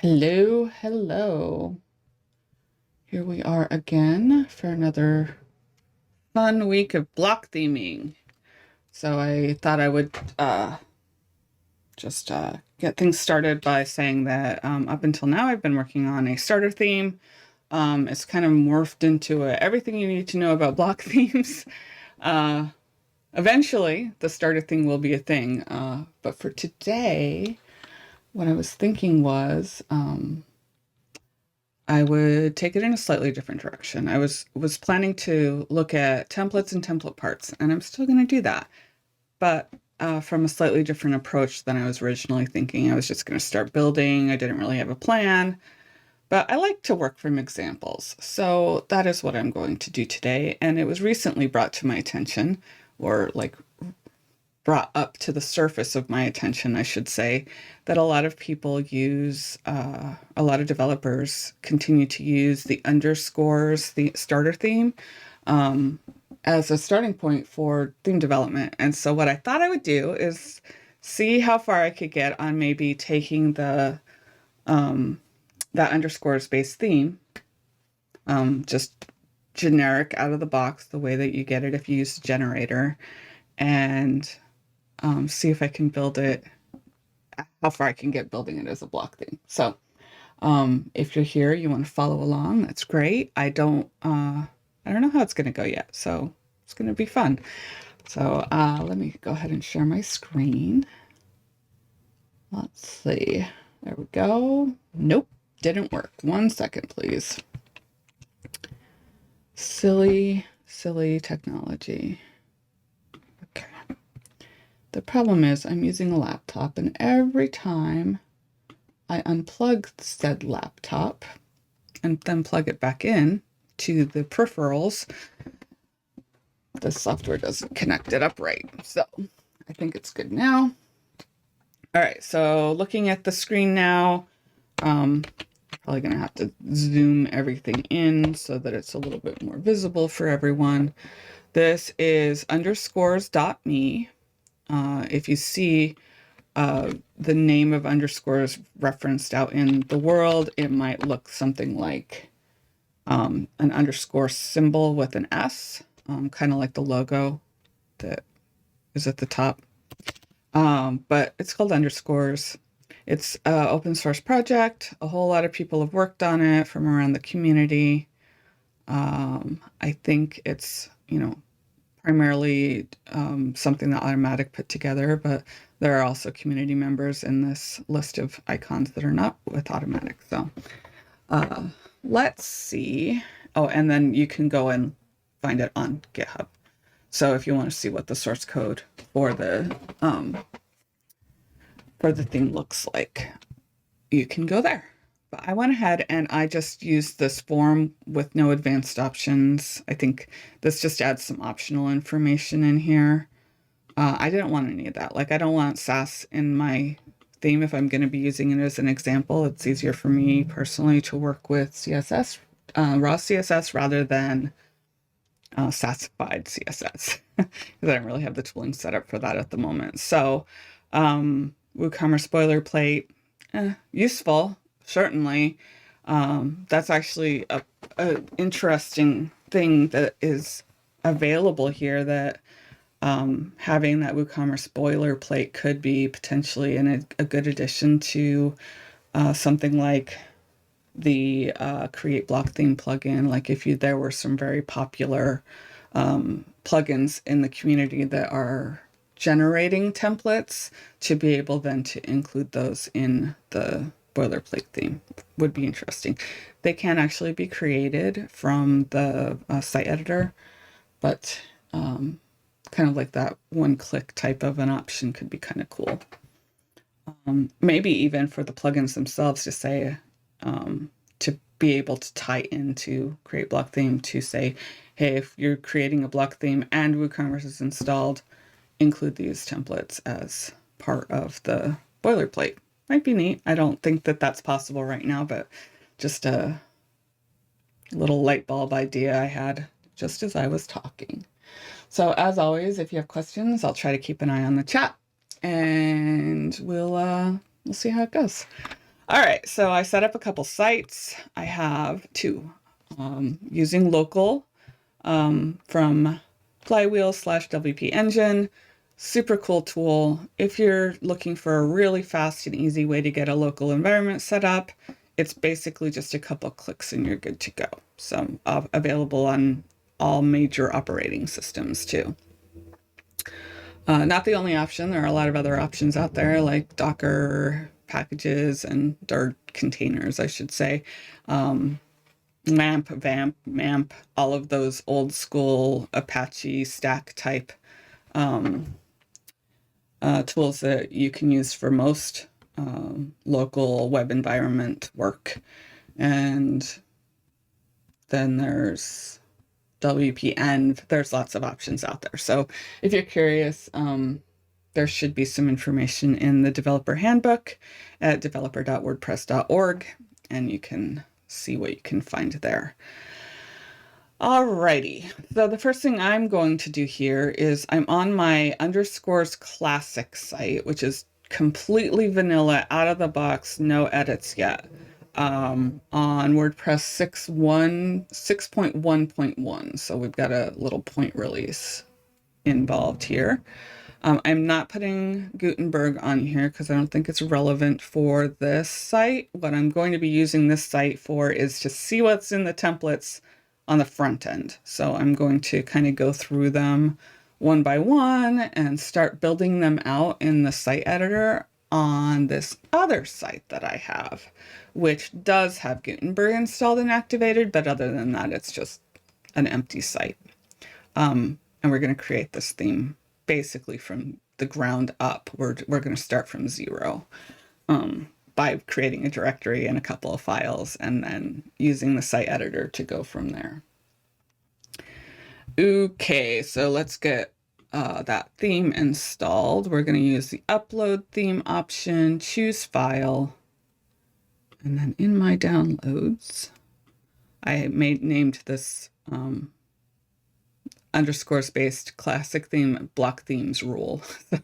Hello, hello. Here we are again for another fun week of block theming. So I thought I would just get things started by saying that up until now I've been working on a starter theme. It's kind of morphed into everything you need to know about block themes. Eventually, the starter thing will be a thing. But for today, what I was thinking was I would take it in a slightly different direction. I was planning to look at templates and template parts, and I'm still going to do that, but from a slightly different approach than I was originally thinking. I was just going to start building. I didn't really have a plan, but I like to work from examples. So that is what I'm going to do today. And it was recently brought to my attention, or like brought up to the surface of my attention, I should say, that a lot of people use, a lot of developers continue to use the underscores, the starter theme, as a starting point for theme development. And so what I thought I would do is see how far I could get on maybe taking that underscores based theme, just generic out of the box, the way that you get it if you use the generator, and see if I can build it, how far I can get building it as a block theme. So if you're here, you want to follow along, that's great. I don't know how it's going to go yet, so it's going to be fun. So let me go ahead and share my screen. Let's see. There we go. Nope, didn't work. 1 second, please. Silly technology. Okay. The problem is I'm using a laptop, and every time I unplug said laptop and then plug it back in to the peripherals, the software doesn't connect it up right. So I think it's good now. All right, so looking at the screen now, probably going to have to zoom everything in so that it's a little bit more visible for everyone. This is underscores.me. If you see the name of underscores referenced out in the world, it might look something like an underscore symbol with an S, kind of like the logo that is at the top. But it's called Underscores. It's an open source project. A whole lot of people have worked on it from around the community. I think it's, primarily something that Automatic put together, but there are also community members in this list of icons that are not with Automatic. So let's see. Oh, and then you can go and find it on GitHub. So if you want to see what the source code for the theme looks like, you can go there. But I went ahead and I just used this form with no advanced options. I think this just adds some optional information in here. I didn't want any of that. Like, I don't want Sass in my theme if I'm going to be using it as an example. It's easier for me personally to work with CSS, raw CSS, rather than Sassified CSS, because I don't really have the tooling set up for that at the moment. So WooCommerce boilerplate, useful, certainly. That's actually a interesting thing that is available here, that having that WooCommerce boilerplate could be potentially a good addition to something like the Create Block Theme plugin. Like if there were some very popular plugins in the community that are generating templates, to be able then to include those in the boilerplate theme would be interesting. They can actually be created from the site editor, but kind of like that one-click type of an option could be kind of cool. Maybe even for the plugins themselves to say, to be able to tie into Create Block Theme to say, hey, if you're creating a block theme and WooCommerce is installed, include these templates as part of the boilerplate. Might be neat. I don't think that that's possible right now, but just a little light bulb idea I had just as I was talking. So as always, if you have questions, I'll try to keep an eye on the chat, and we'll see how it goes. All right, so I set up a couple sites. I have two using local from Flywheel/WP Engine. Super cool tool. If you're looking for a really fast and easy way to get a local environment set up, it's basically just a couple clicks and you're good to go. So available on all major operating systems too. Not the only option. There are a lot of other options out there like Docker packages and or containers, I should say. LAMP, VAMP, MAMP, all of those old school Apache stack type tools that you can use for most local web environment work. And then there's WPN. There's lots of options out there. So if you're curious, there should be some information in the developer handbook at developer.wordpress.org, and you can see what you can find there. Alrighty, so the first thing I'm going to do here is I'm on my underscores classic site, which is completely vanilla, out of the box, no edits yet, on WordPress 6.1.1. So we've got a little point release involved here. I'm not putting Gutenberg on here because I don't think it's relevant for this site. What I'm going to be using this site for is to see what's in the templates on the front end. So I'm going to kind of go through them one by one and start building them out in the site editor on this other site that I have, which does have Gutenberg installed and activated, but other than that, it's just an empty site. And we're going to create this theme basically from the ground up. We're going to start from zero by creating a directory and a couple of files and then using the site editor to go from there. Okay, so let's get that theme installed. We're going to use the upload theme option, choose file, and then in my downloads, I named this underscore spaced classic theme block themes rule. So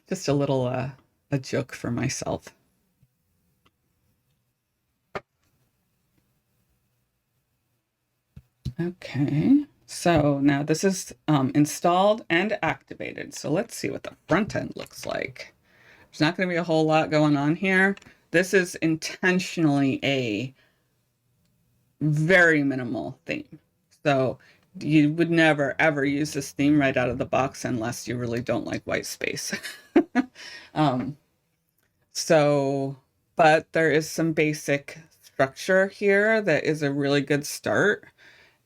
just a little a joke for myself. Okay, so now this is installed and activated. So let's see what the front end looks like. There's not going to be a whole lot going on here. This is intentionally a very minimal theme. So you would never ever use this theme right out of the box unless you really don't like white space. But there is some basic structure here that is a really good start,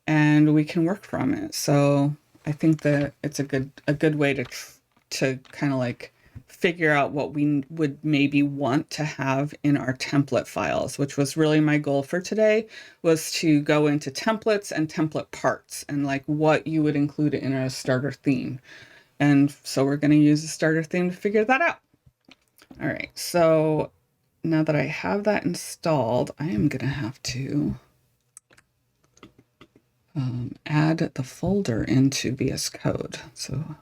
and we can work from it. So I think that it's a good way to kind of like figure out what we would maybe want to have in our template files, which was really my goal for today, was to go into templates and template parts and like what you would include in a starter theme. And so we're going to use a starter theme to figure that out. All right, so now that I have that installed, I am going to have to add the folder into VS Code. So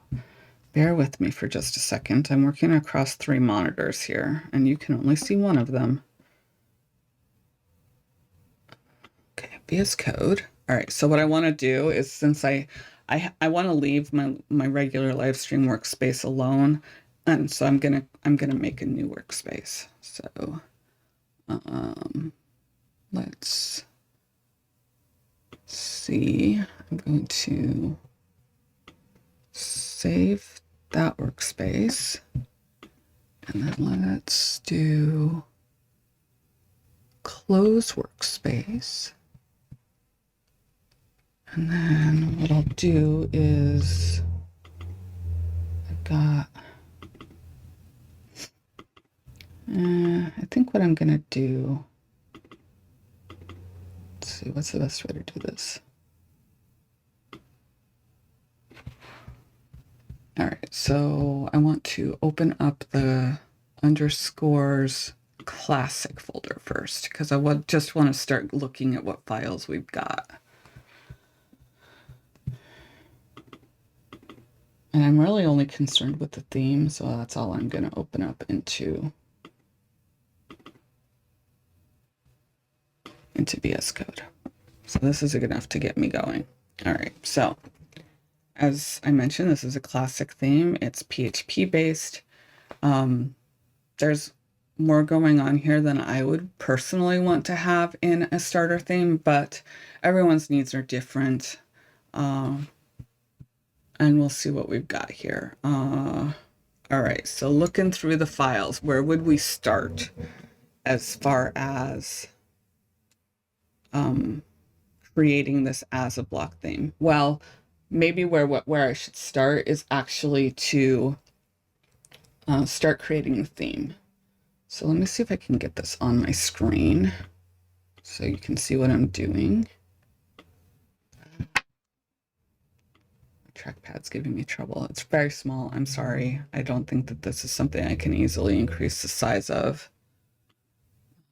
bear with me for just a second. I'm working across 3 monitors here, and you can only see one of them. Okay, VS Code. All right, so what I want to do is, since I want to leave my regular Livestream workspace alone, and so I'm gonna make a new workspace. So let's see. I'm going to save that workspace, and then let's do close workspace. And then what I'll do is I think what I'm gonna do, let's see, what's the best way to do this? All right, so I want to open up the underscores classic folder first, because I just want to start looking at what files we've got. And I'm really only concerned with the theme, so that's all I'm going to open up into into VS Code. So this is good enough to get me going. All right, so as I mentioned, this is a classic theme. It's PHP based. There's more going on here than I would personally want to have in a starter theme, but everyone's needs are different. And we'll see what we've got here. All right, so looking through the files, where would we start as far as creating this as a block theme? Well, maybe where I should start is actually to start creating the theme. So let me see if I can get this on my screen so you can see what I'm doing. Trackpad's giving me trouble. It's very small. I'm sorry. I don't think that this is something I can easily increase the size of.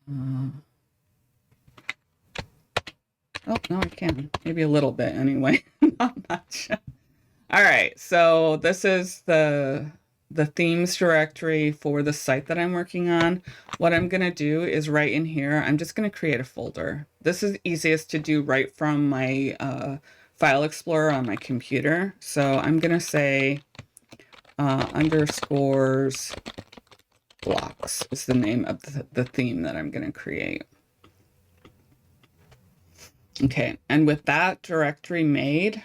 Oh, no, I can. Maybe a little bit anyway. Not much. All right. So this is the themes directory for the site that I'm working on. What I'm going to do is right in here, I'm just going to create a folder. This is easiest to do right from my file explorer on my computer. So I'm going to say underscores blocks is the name of the theme that I'm going to create. Okay, and with that directory made,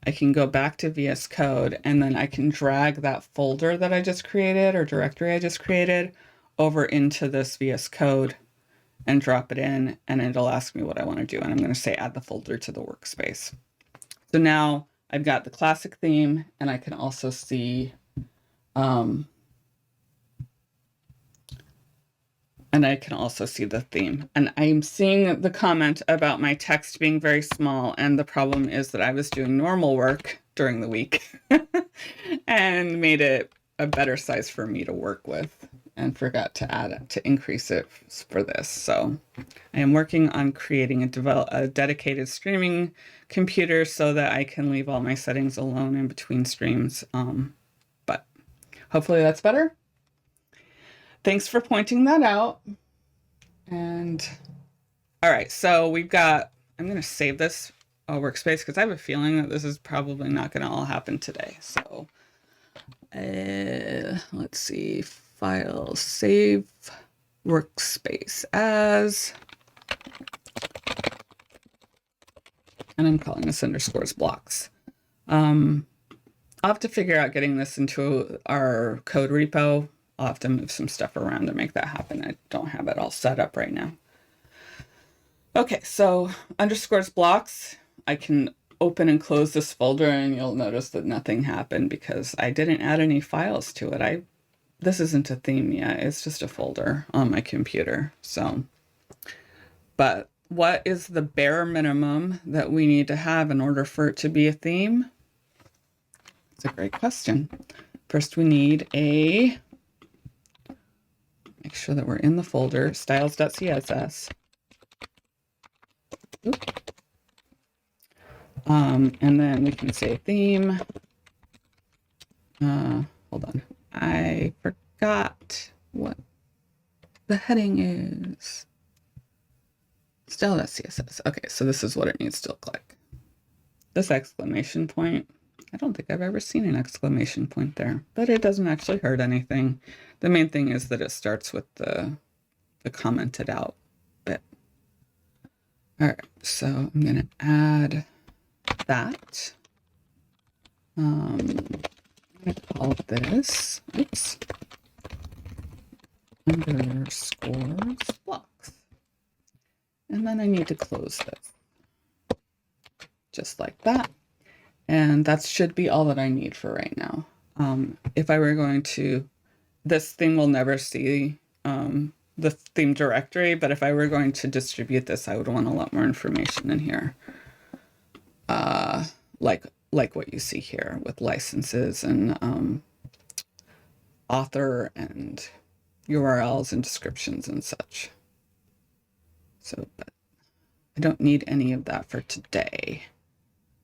I can go back to VS Code and then I can drag that folder that I just created or directory I just created over into this VS Code and drop it in, and it'll ask me what I want to do. And I'm going to say add the folder to the workspace. So now I've got the classic theme, and I can also see the theme. And I'm seeing the comment about my text being very small, and the problem is that I was doing normal work during the week and made it a better size for me to work with and forgot to increase it for this. So I am working on creating a dedicated streaming computer so that I can leave all my settings alone in between streams. But hopefully that's better. Thanks for pointing that out. And all right, so we've got, I'm going to save this workspace because I have a feeling that this is probably not going to all happen today. So let's see, file, save, workspace as, and I'm calling this underscores blocks. I'll have to figure out getting this into our code repo. I'll have to move some stuff around to make that happen. I don't have it all set up right now. Okay, so underscores blocks, I can open and close this folder and you'll notice that nothing happened because I didn't add any files to it. This isn't a theme yet, it's just a folder on my computer. So, but what is the bare minimum that we need to have in order for it to be a theme? It's a great question. First, we need make sure that we're in the folder, styles.css. And then we can say theme. Hold on. I forgot what the heading is. Style.css. Okay, so this is what it needs to look like. This exclamation point, I don't think I've ever seen an exclamation point there, but it doesn't actually hurt anything. The main thing is that it starts with the commented out bit. All right, so I'm going to add that. I'm going to call this, oops, underscores blocks. And then I need to close this. Just like that. And that should be all that I need for right now. If I were going to, this thing will never see the theme directory, but if I were going to distribute this, I would want a lot more information in here. Like what you see here with licenses and author and URLs and descriptions and such. So, but I don't need any of that for today.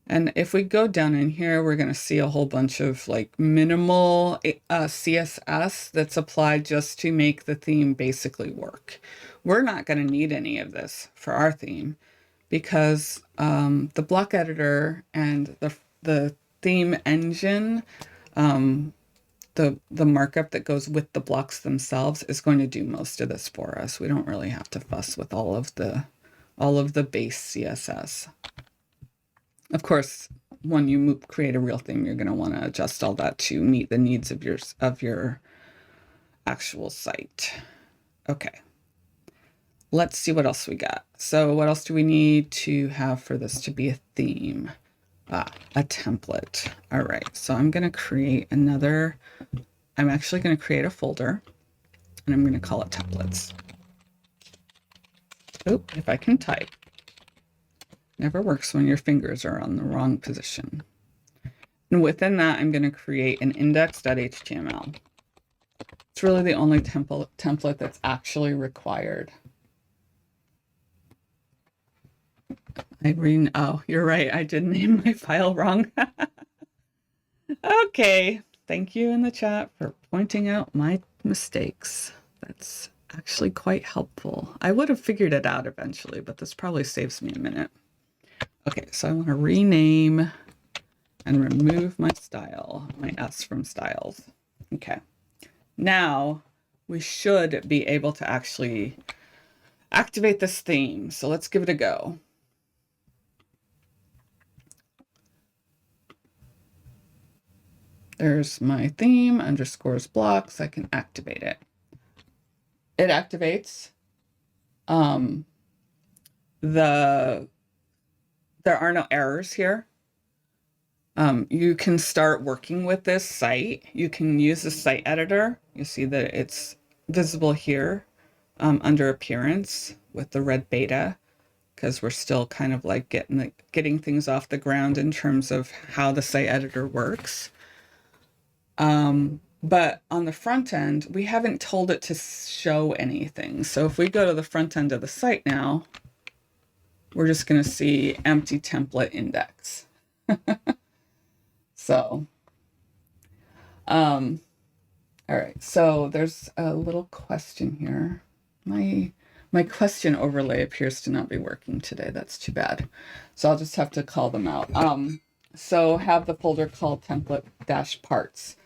And if we go down in here, we're going to see a whole bunch of like minimal CSS that's applied just to make the theme basically work. We're not going to need any of this for our theme because the block editor and the theme engine, the markup that goes with the blocks themselves is going to do most of this for us. We don't really have to fuss with all of the base CSS. Of course, when you create a real theme, you're going to want to adjust all that to meet the needs of your actual site. Okay. Let's see what else we got. So what else do we need to have for this to be a theme? A template. All right. So I'm going to create I'm actually going to create a folder and I'm going to call it templates. Oh, if I can type. Never works when your fingers are on the wrong position. And within that, I'm going to create an index.html. It's really the only template that's actually required. Oh, you're right. I did name my file wrong. Okay. Thank you in the chat for pointing out my mistakes. That's actually quite helpful. I would have figured it out eventually, but this probably saves me a minute. Okay, so I want to rename and remove my style, my S from styles. Okay. Now we should be able to actually activate this theme. So let's give it a go. There's my theme underscores blocks. I can activate it. It activates. There are no errors here. You can start working with this site. You can use the site editor. You see that it's visible here under appearance with the red beta, because we're still kind of like getting things off the ground in terms of how the site editor works. But on the front end, we haven't told it to show anything. So if we go to the front end of the site now, we're just going to see empty template index. So, all right. So there's a little question here. My question overlay appears to not be working today. That's too bad. So I'll just have to call them out. So have the folder called template-parts.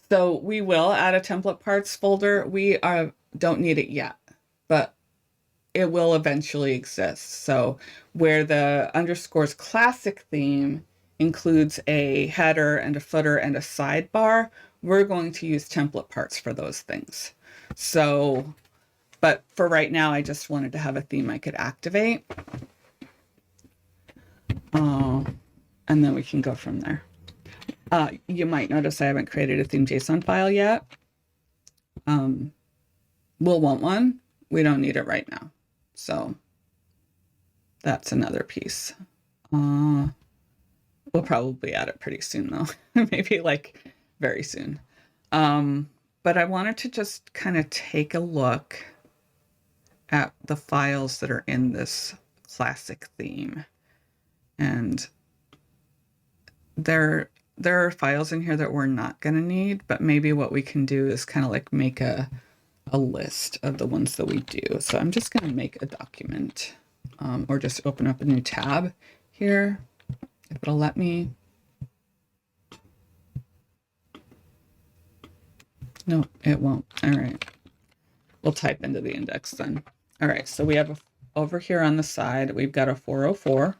So we will add a template parts folder. We don't need it yet, but it will eventually exist. So where the underscores classic theme includes a header and a footer and a sidebar, we're going to use template parts for those things. So, but for right now, I just wanted to have a theme I could activate. And then we can go from there. You might notice I haven't created a theme.json file yet. We'll want one. We don't need it right now. So that's another piece. We'll probably add it pretty soon though. Maybe like very soon. But I wanted to just kind of take a look at the files that are in this classic theme. And there are files in here that we're not going to need, but maybe what we can do is kind of like make a list of the ones that we do. So I'm just going to make a document or just open up a new tab here, if it'll let me. No, it won't. All right. We'll type into the index then. All right. So we have over here on the side, we've got a 404.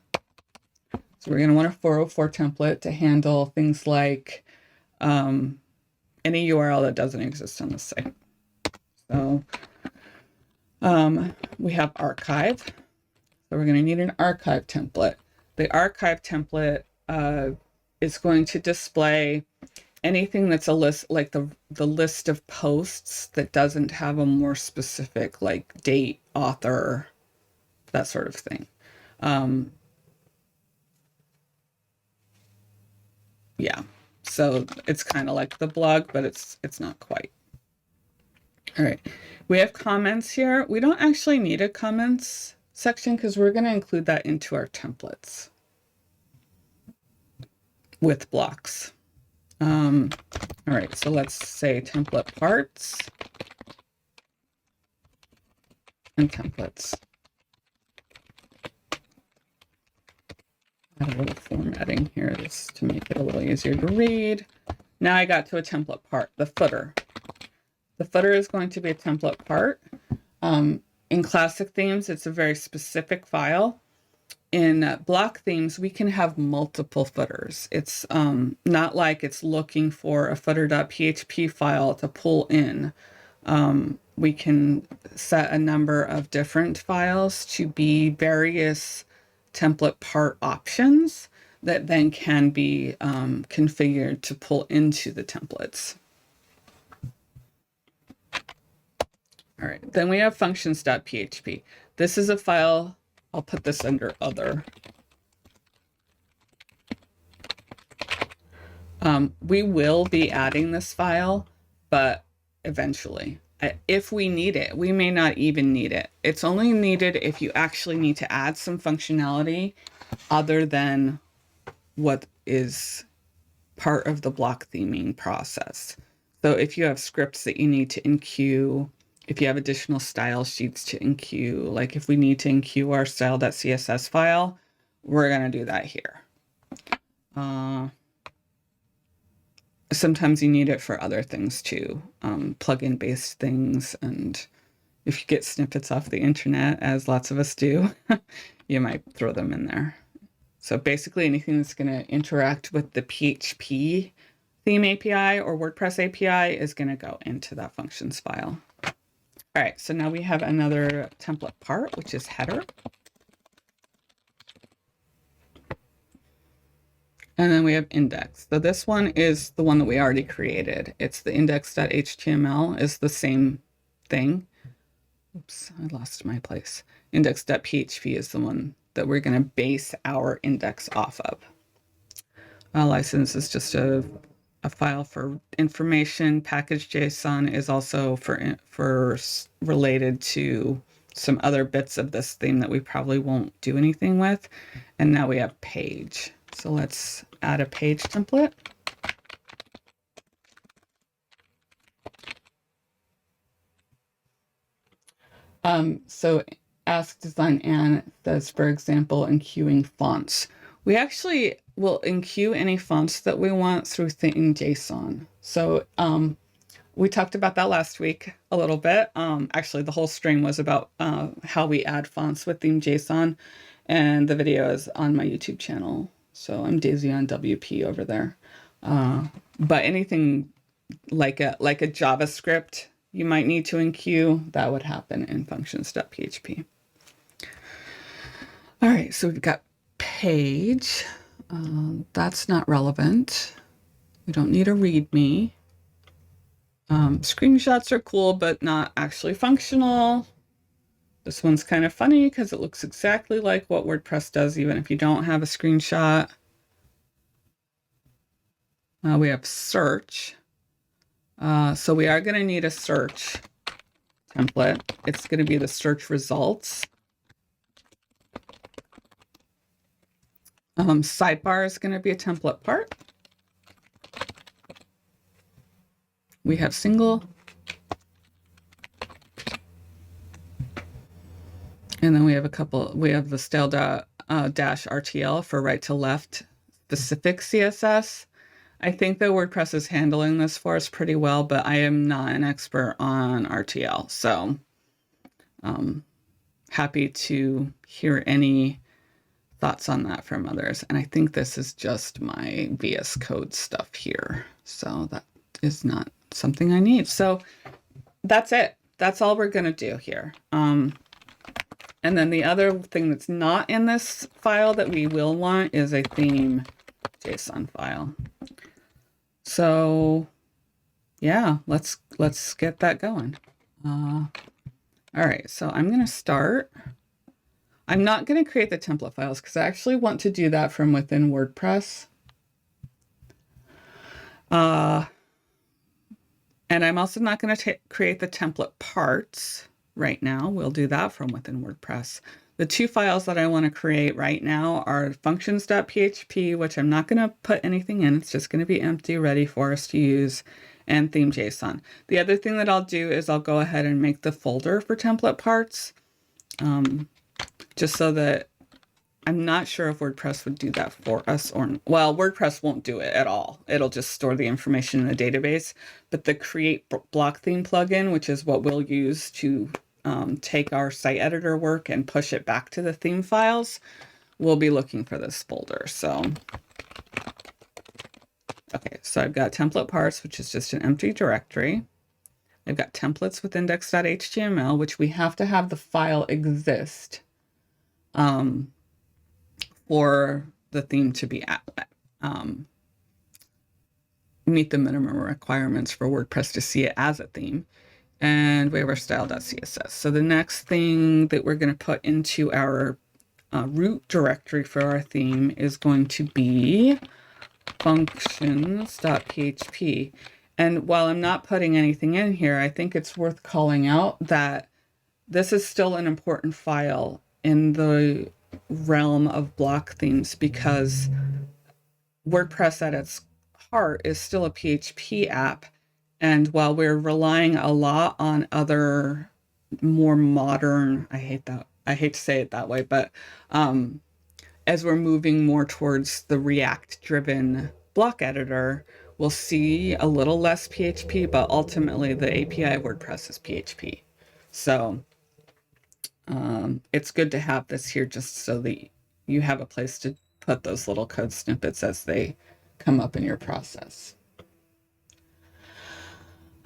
So we're going to want a 404 template to handle things like any URL that doesn't exist on the site. So we have archive. So we're going to need an archive template. The archive template is going to display anything that's a list, like the list of posts that doesn't have a more specific like date, author, that sort of thing. Yeah, so it's kind of like the blog, but it's not quite. All right, we have comments here. We don't actually need a comments section because we're going to include that into our templates. with blocks. All right, so let's say template parts and templates. Add a little formatting here just to make it a little easier to read. Now I got to a template part, the footer. The footer is going to be a template part. In classic themes, it's a very specific file. In block themes, we can have multiple footers. It's not like it's looking for a footer.php file to pull in. We can set a number of different files to be various template part options that then can be configured to pull into the templates. All right, then we have functions.php. This is a file. I'll put this under other. We will be adding this file, but eventually, if we need it. We may not even need it. It's only needed if you actually need to add some functionality other than what is part of the block theming process. So if you have scripts that you need to enqueue, if you have additional style sheets to enqueue, like if we need to enqueue our style.css file, we're going to do that here. Sometimes you need it for other things too, plugin based things. And if you get snippets off the internet, as lots of us do, you might throw them in there. So basically anything that's going to interact with the PHP theme API or WordPress API is going to go into that functions file. All right, so now we have another template part, which is header. And then we have index. So this one is the one that we already created. It's the index.html is the same thing. Oops, I lost my place. Index.php is the one that we're going to base our index off of. License is just a file for information. Package.json is also for related to some other bits of this theme that we probably won't do anything with. And now we have page. So let's add a page template. So ask design Anne says, for example, enqueuing fonts. We actually will enqueue any fonts that we want through theme.json. So we talked about that last week a little bit. Actually, the whole stream was about how we add fonts with theme.json, and the video is on my YouTube channel. So I'm Daisy on WP over there. But anything like a JavaScript you might need to enqueue, that would happen in functions.php. All right, so we've got page. That's not relevant. We don't need a README. Screenshots are cool, but not actually functional. This one's kind of funny because it looks exactly like what WordPress does, even if you don't have a screenshot. We have search. So we are going to need a search template. It's going to be the search results. Sidebar is going to be a template part. We have single. And then we have the style-RTL for right to left specific CSS. I think that WordPress is handling this for us pretty well, but I am not an expert on RTL. So happy to hear any thoughts on that from others. And I think this is just my VS Code stuff here. So that is not something I need. So that's it. That's all we're going to do here. And then the other thing that's not in this file that we will want is a theme.json file. So yeah, let's get that going. All right, so I'm going to start. I'm not going to create the template files because I actually want to do that from within WordPress. And I'm also not going to create the template parts right now. We'll do that from within WordPress. The two files that I want to create right now are functions.php, which I'm not going to put anything in. It's just going to be empty, ready for us to use, and theme.json. The other thing that I'll do is I'll go ahead and make the folder for template parts, just so that I'm not sure if WordPress would do that for us or, well, WordPress won't do it at all. It'll just store the information in the database. But the create block theme plugin, which is what we'll use to take our site editor work and push it back to the theme files, we'll be looking for this folder. So, okay, so I've got template parts, which is just an empty directory. I've got templates with index.html, which we have to have the file exist for the theme to be meet the minimum requirements for WordPress to see it as a theme. And we have our style.css. So the next thing that we're going to put into our root directory for our theme is going to be functions.php. And while I'm not putting anything in here, I think it's worth calling out that this is still an important file in the realm of block themes, because WordPress at its heart is still a PHP app. And while we're relying a lot on other more modern, I hate to say it that way, but as we're moving more towards the React-driven block editor, we'll see a little less PHP, but ultimately the API of WordPress is PHP. So it's good to have this here just so that you have a place to put those little code snippets as they come up in your process.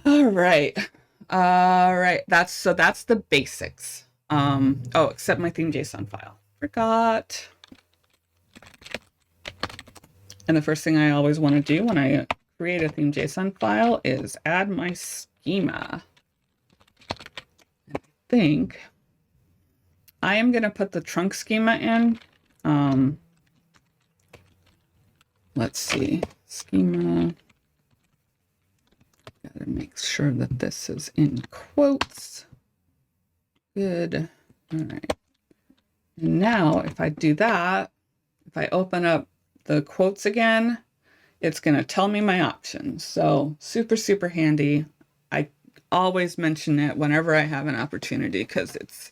All right. That's the basics. Oh, except my theme.json file. Forgot. And the first thing I always want to do when I create a theme.json file is add my schema. I think I am going to put the trunk schema in. Let's see. Schema. Gotta make sure that this is in quotes. Good. All right. And now if I do that, if I open up the quotes again, it's going to tell me my options. So super, super handy. I always mention it whenever I have an opportunity because it's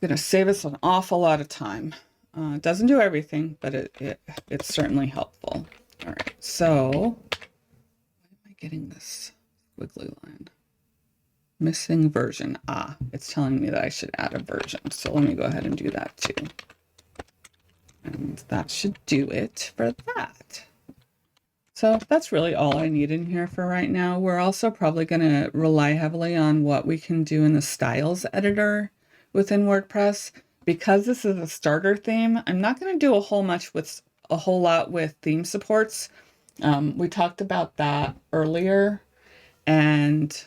going to save us an awful lot of time. It doesn't do everything, but it's certainly helpful. All right. So why am I getting this wiggly line? Missing version. It's telling me that I should add a version. So let me go ahead and do that too. And that should do it for that. So that's really all I need in here for right now. We're also probably going to rely heavily on what we can do in the styles editor within WordPress. Because this is a starter theme, I'm not going to do a whole lot with theme supports. We talked about that earlier, and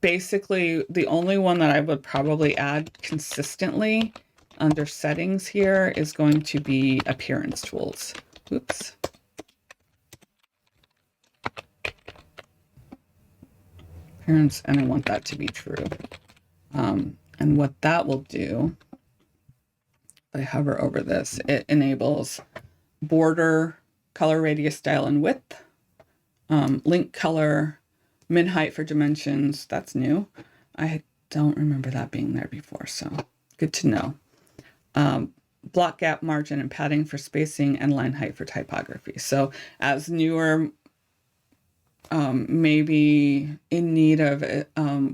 basically the only one that I would probably add consistently under settings here is going to be appearance tools. Oops. Appearance, and I want that to be true. And what that will do, if I hover over this, it enables border, color, radius, style, and width, link color, min height for dimensions. That's new. I don't remember that being there before, so good to know. Block gap margin and padding for spacing, and line height for typography. So as newer, maybe in need of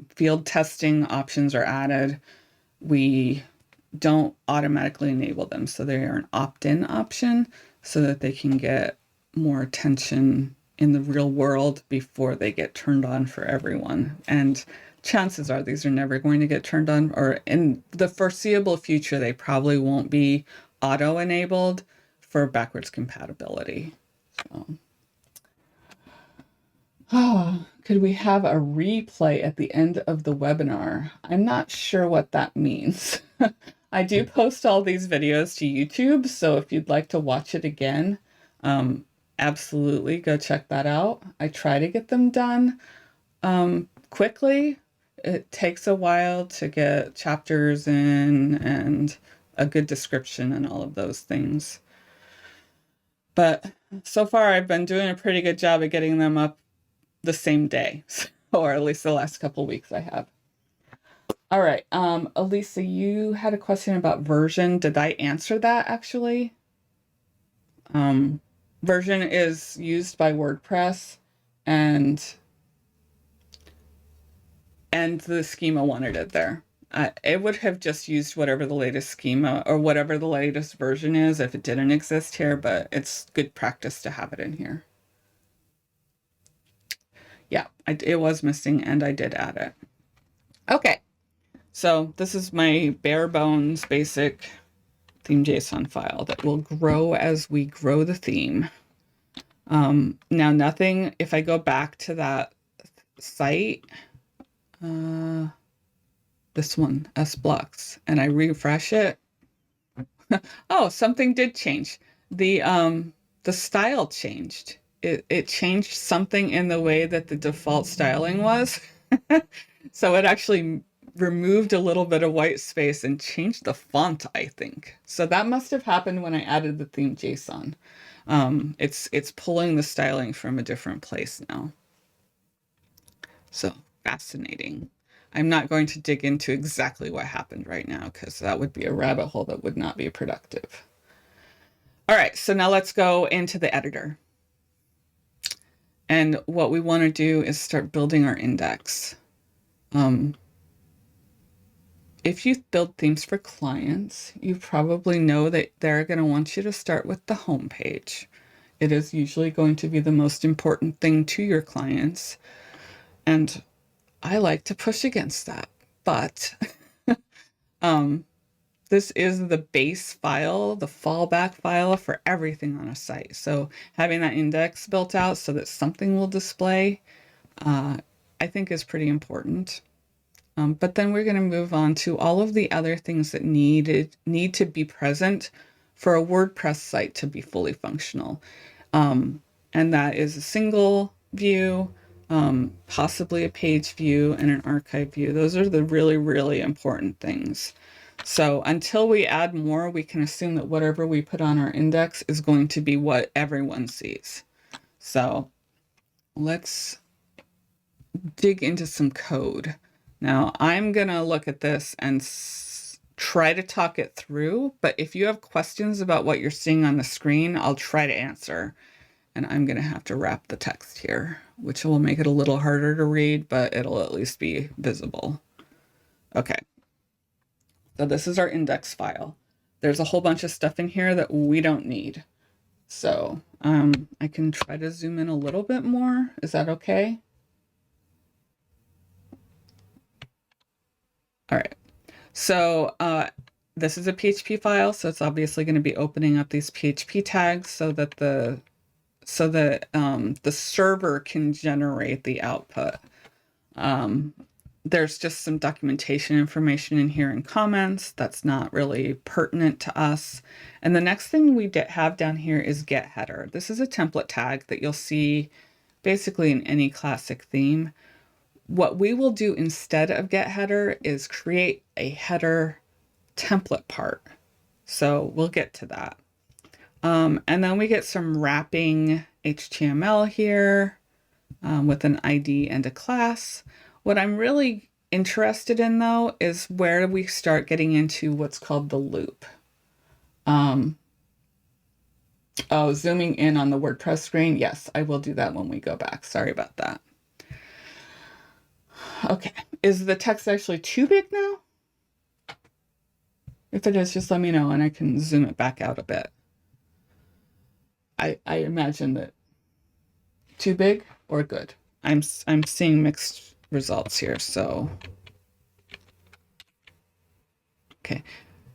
field testing options are added, we don't automatically enable them. So they are an opt-in option so that they can get more attention in the real world before they get turned on for everyone. And chances are these are never going to get turned on, or in the foreseeable future, they probably won't be auto-enabled for backwards compatibility. So. Could we have a replay at the end of the webinar? I'm not sure what that means. I do post all these videos to YouTube, so if you'd like to watch it again, absolutely go check that out. I try to get them done quickly. it takes a while to get chapters in and a good description and all of those things. But so far I've been doing a pretty good job of getting them up the same day, or at least the last couple weeks I have. All right, Elisa, you had a question about version. Did I answer that actually? Version is used by WordPress, and the schema wanted it there. It would have just used whatever the latest schema or whatever the latest version is if it didn't exist here, but it's good practice to have it in here. Yeah, it was missing and I did add it. Okay, so this is my bare bones basic theme.json file that will grow as we grow the theme. Now nothing, if I go back to that site, this one, sblocks, and I refresh it. Oh, something did change. The style changed. It changed something in the way that the default styling was. So it actually removed a little bit of white space and changed the font, I think. So that must have happened when I added the theme JSON. It's pulling the styling from a different place now. So fascinating. I'm not going to dig into exactly what happened right now because that would be a rabbit hole that would not be productive. All right, so now let's go into the editor. And what we want to do is start building our index. If you build themes for clients, you probably know that they're going to want you to start with the home page. It is usually going to be the most important thing to your clients. And I like to push against that, but this is the base file, the fallback file for everything on a site. So having that index built out so that something will display, I think is pretty important. But then we're going to move on to all of the other things that need to be present for a WordPress site to be fully functional. And that is a single view, possibly a page view, and an archive view. Those are the really, really important things. So until we add more, we can assume that whatever we put on our index is going to be what everyone sees. So let's dig into some code. Now I'm going to look at this and try to talk it through, but if you have questions about what you're seeing on the screen, I'll try to answer. And I'm going to have to wrap the text here, which will make it a little harder to read, but it'll at least be visible. Okay. So this is our index file. There's a whole bunch of stuff in here that we don't need. So I can try to zoom in a little bit more. Is that okay? All right. So this is a PHP file, so it's obviously going to be opening up these PHP tags so that the server can generate the output. There's just some documentation information in here and comments that's not really pertinent to us. And the next thing we have down here is get header. This is a template tag that you'll see basically in any classic theme. What we will do instead of get header is create a header template part. So we'll get to that. And then we get some wrapping HTML here with an ID and a class. What I'm really interested in, though, is where we start getting into what's called the loop. Oh, zooming in on the WordPress screen. Yes, I will do that when we go back. Sorry about that. Okay, is the text actually too big now? If it is, just let me know and I can zoom it back out a bit. I imagine that too big or good. I'm seeing mixed results here, so okay.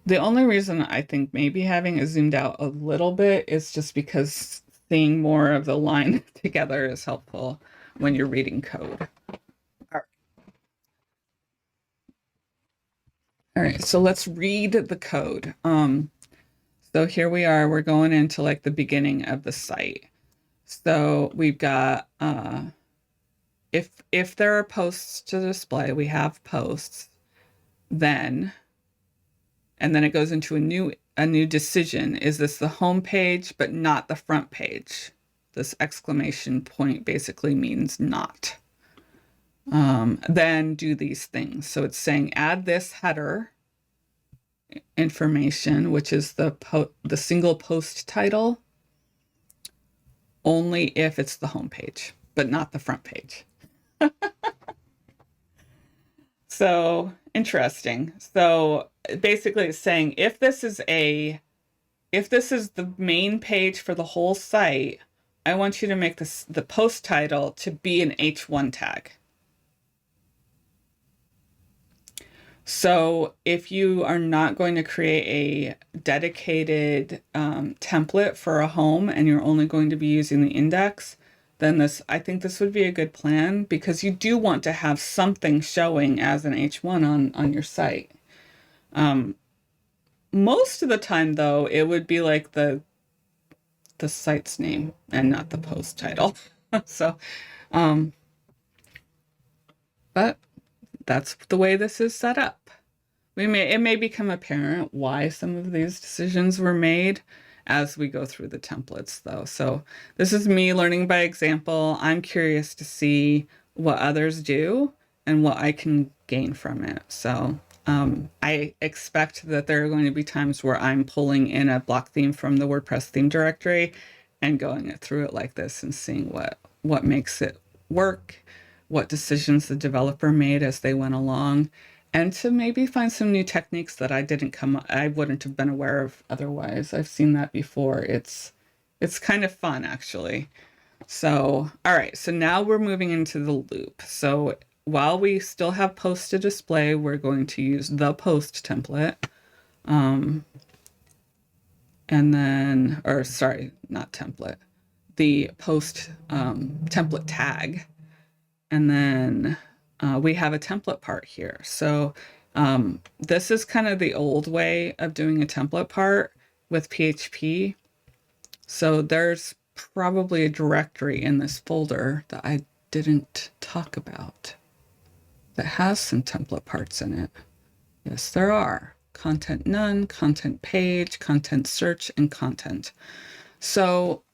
The only reason I think maybe having it zoomed out a little bit is just because seeing more of the line together is helpful when you're reading code. All right, so let's read the code. So here we are, we're going into like the beginning of the site. So we've got if there are posts to display, we have posts, then, and then it goes into a new decision. Is this the home page, but not the front page? This exclamation point basically means not. Then do these things. So it's saying add this header information, which is the single post title, only if it's the home page, but not the front page. So interesting. So basically it's saying if this is the main page for the whole site, I want you to make the post title to be an H1 tag. So if you are not going to create a dedicated template for a home and you're only going to be using the index, then I think this would be a good plan, because you do want to have something showing as an H1 on your site. Most of the time, though, it would be like the site's name and not the post title. So, but that's the way this is set up. It may become apparent why some of these decisions were made as we go through the templates, though. So this is me learning by example. I'm curious to see what others do and what I can gain from it. So I expect that there are going to be times where I'm pulling in a block theme from the WordPress theme directory and going through it like this and seeing what makes it work, what decisions the developer made as they went along, and to maybe find some new techniques that I wouldn't have been aware of otherwise. I've seen that before. It's kind of fun, actually. So, all right, so now we're moving into the loop. So while we still have post to display, we're going to use the post template. And then, or sorry, not template, the post template tag. And then we have a template part here. So this is kind of the old way of doing a template part with PHP. So there's probably a directory in this folder that I didn't talk about that has some template parts in it. Yes, there are. Content none, content page, content search, and content. So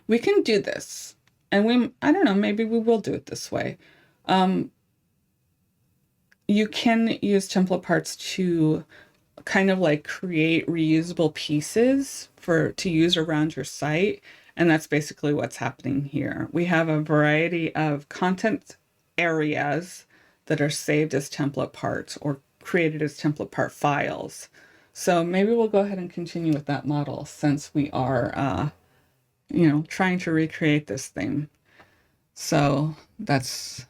we can do this. And I don't know, maybe we will do it this way. You can use template parts to kind of like create reusable pieces to use around your site. And that's basically what's happening here. We have a variety of content areas that are saved as template parts or created as template part files. So maybe we'll go ahead and continue with that model since we are, trying to recreate this thing. So that's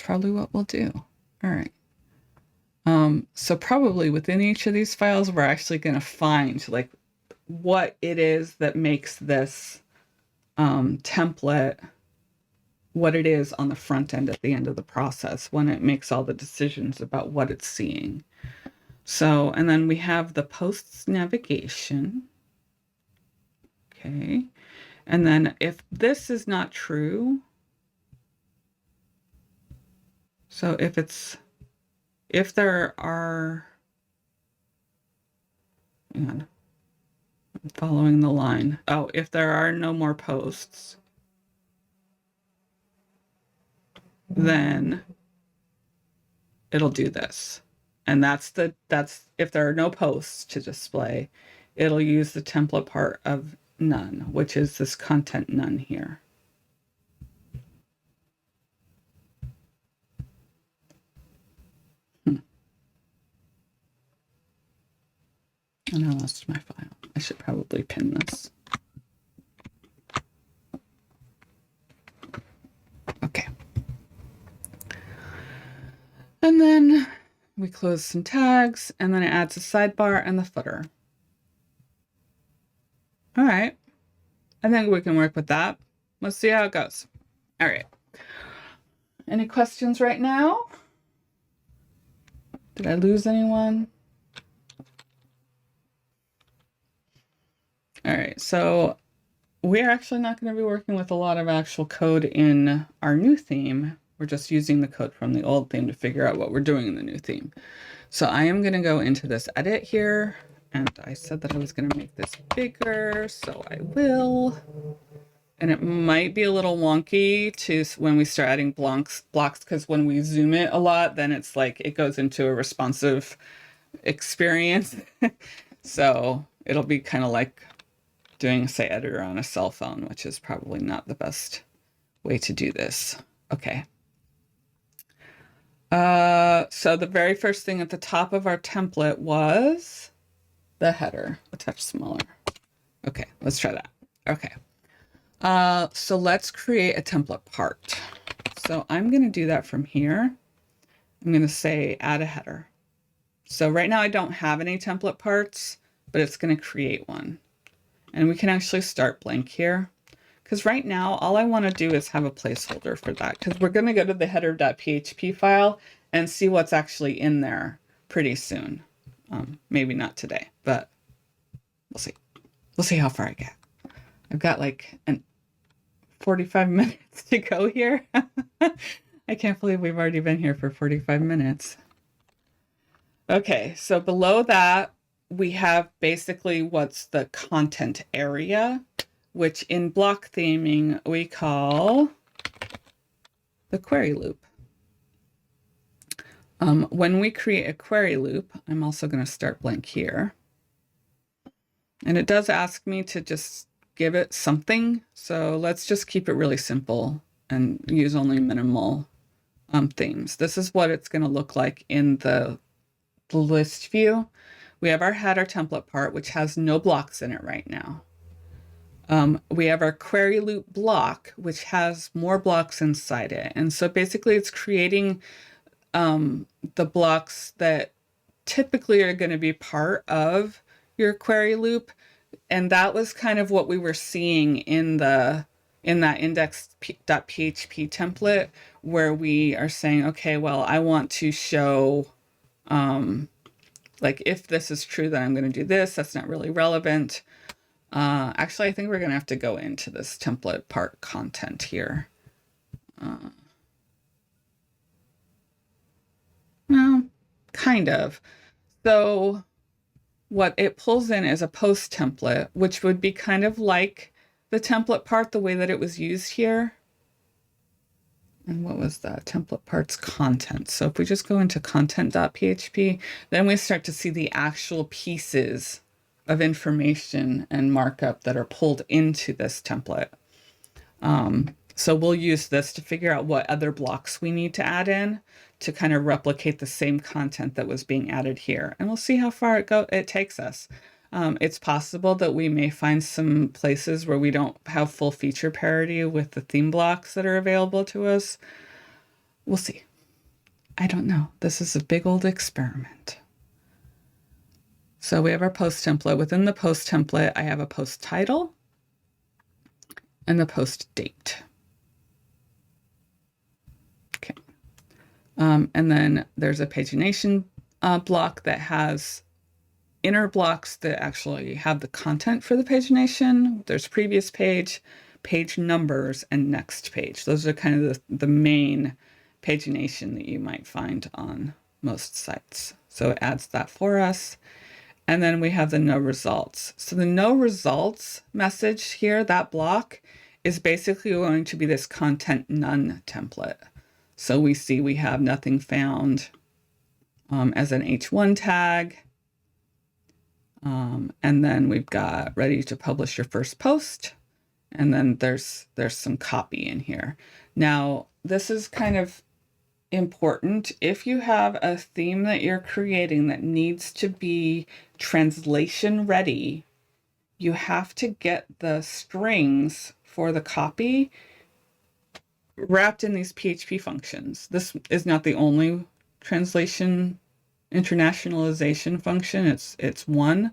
probably what we'll do. All right. So probably within each of these files, we're actually going to find like what it is that makes this template what it is on the front end at the end of the process when it makes all the decisions about what it's seeing. So, and then we have the posts navigation. Okay. And then if this is not true, so if there are, hang on, I'm following the line. Oh, if there are no more posts, then it'll do this. And that's if there are no posts to display, it'll use the template part of none, which is this content none here. And I lost my file. I should probably pin this. Okay. And then we close some tags, and then it adds a sidebar and the footer. All right. I think we can work with that. Let's see how it goes. All right. Any questions right now? Did I lose anyone? All right. So we're actually not going to be working with a lot of actual code in our new theme. We're just using the code from the old theme to figure out what we're doing in the new theme. So I am going to go into this edit here, and I said that I was going to make this bigger, so I will. And it might be a little wonky to when we start adding blocks, because when we zoom it a lot, then it's like it goes into a responsive experience. So it'll be kind of like doing, say, editor on a cell phone, which is probably not the best way to do this. Okay. So the very first thing at the top of our template was the header, a touch smaller. Okay, let's try that. Okay. So let's create a template part. So I'm going to do that from here. I'm going to say add a header. So right now I don't have any template parts, but it's going to create one. And we can actually start blank here, because right now all I want to do is have a placeholder for that, because we're going to go to the header.php file and see what's actually in there pretty soon. Maybe not today, but we'll see. We'll see how far I get. I've got like 45 minutes to go here. I can't believe we've already been here for 45 minutes. Okay, so below that, we have basically what's the content area, which in block theming we call the query loop. When we create a query loop, I'm also going to start blank here. And it does ask me to just give it something. So let's just keep it really simple and use only minimal themes. This is what it's going to look like in the list view. We have our header template part, which has no blocks in it right now. We have our query loop block, which has more blocks inside it. And so basically it's creating the blocks that typically are going to be part of your query loop. And that was kind of what we were seeing in that index.php template, where we are saying, okay, well, I want to show like if this is true, then I'm going to do this. That's not really relevant. Actually, I think we're going to have to go into this template part content here. Well, kind of. So what it pulls in is a post template, which would be kind of like the template part, the way that it was used here. And what was that? Template parts content. So if we just go into content.php, then we start to see the actual pieces of information and markup that are pulled into this template. So we'll use this to figure out what other blocks we need to add in to kind of replicate the same content that was being added here. And we'll see how far it takes us. It's possible that we may find some places where we don't have full feature parity with the theme blocks that are available to us. We'll see. I don't know. This is a big old experiment. So we have our post template. Within the post template, I have a post title and the post date. Okay. And then there's a pagination block that has inner blocks that actually have the content for the pagination. There's previous page, page numbers, and next page. Those are kind of the main pagination that you might find on most sites. So it adds that for us. And then we have the no results. So the no results message here, that block, is basically going to be this content none template. So we see we have nothing found as an H1 tag. And then we've got ready to publish your first post. And then there's some copy in here. Now, this is kind of important. If you have a theme that you're creating that needs to be translation ready, you have to get the strings for the copy wrapped in these PHP functions. This is not the only translation internationalization function. It's one.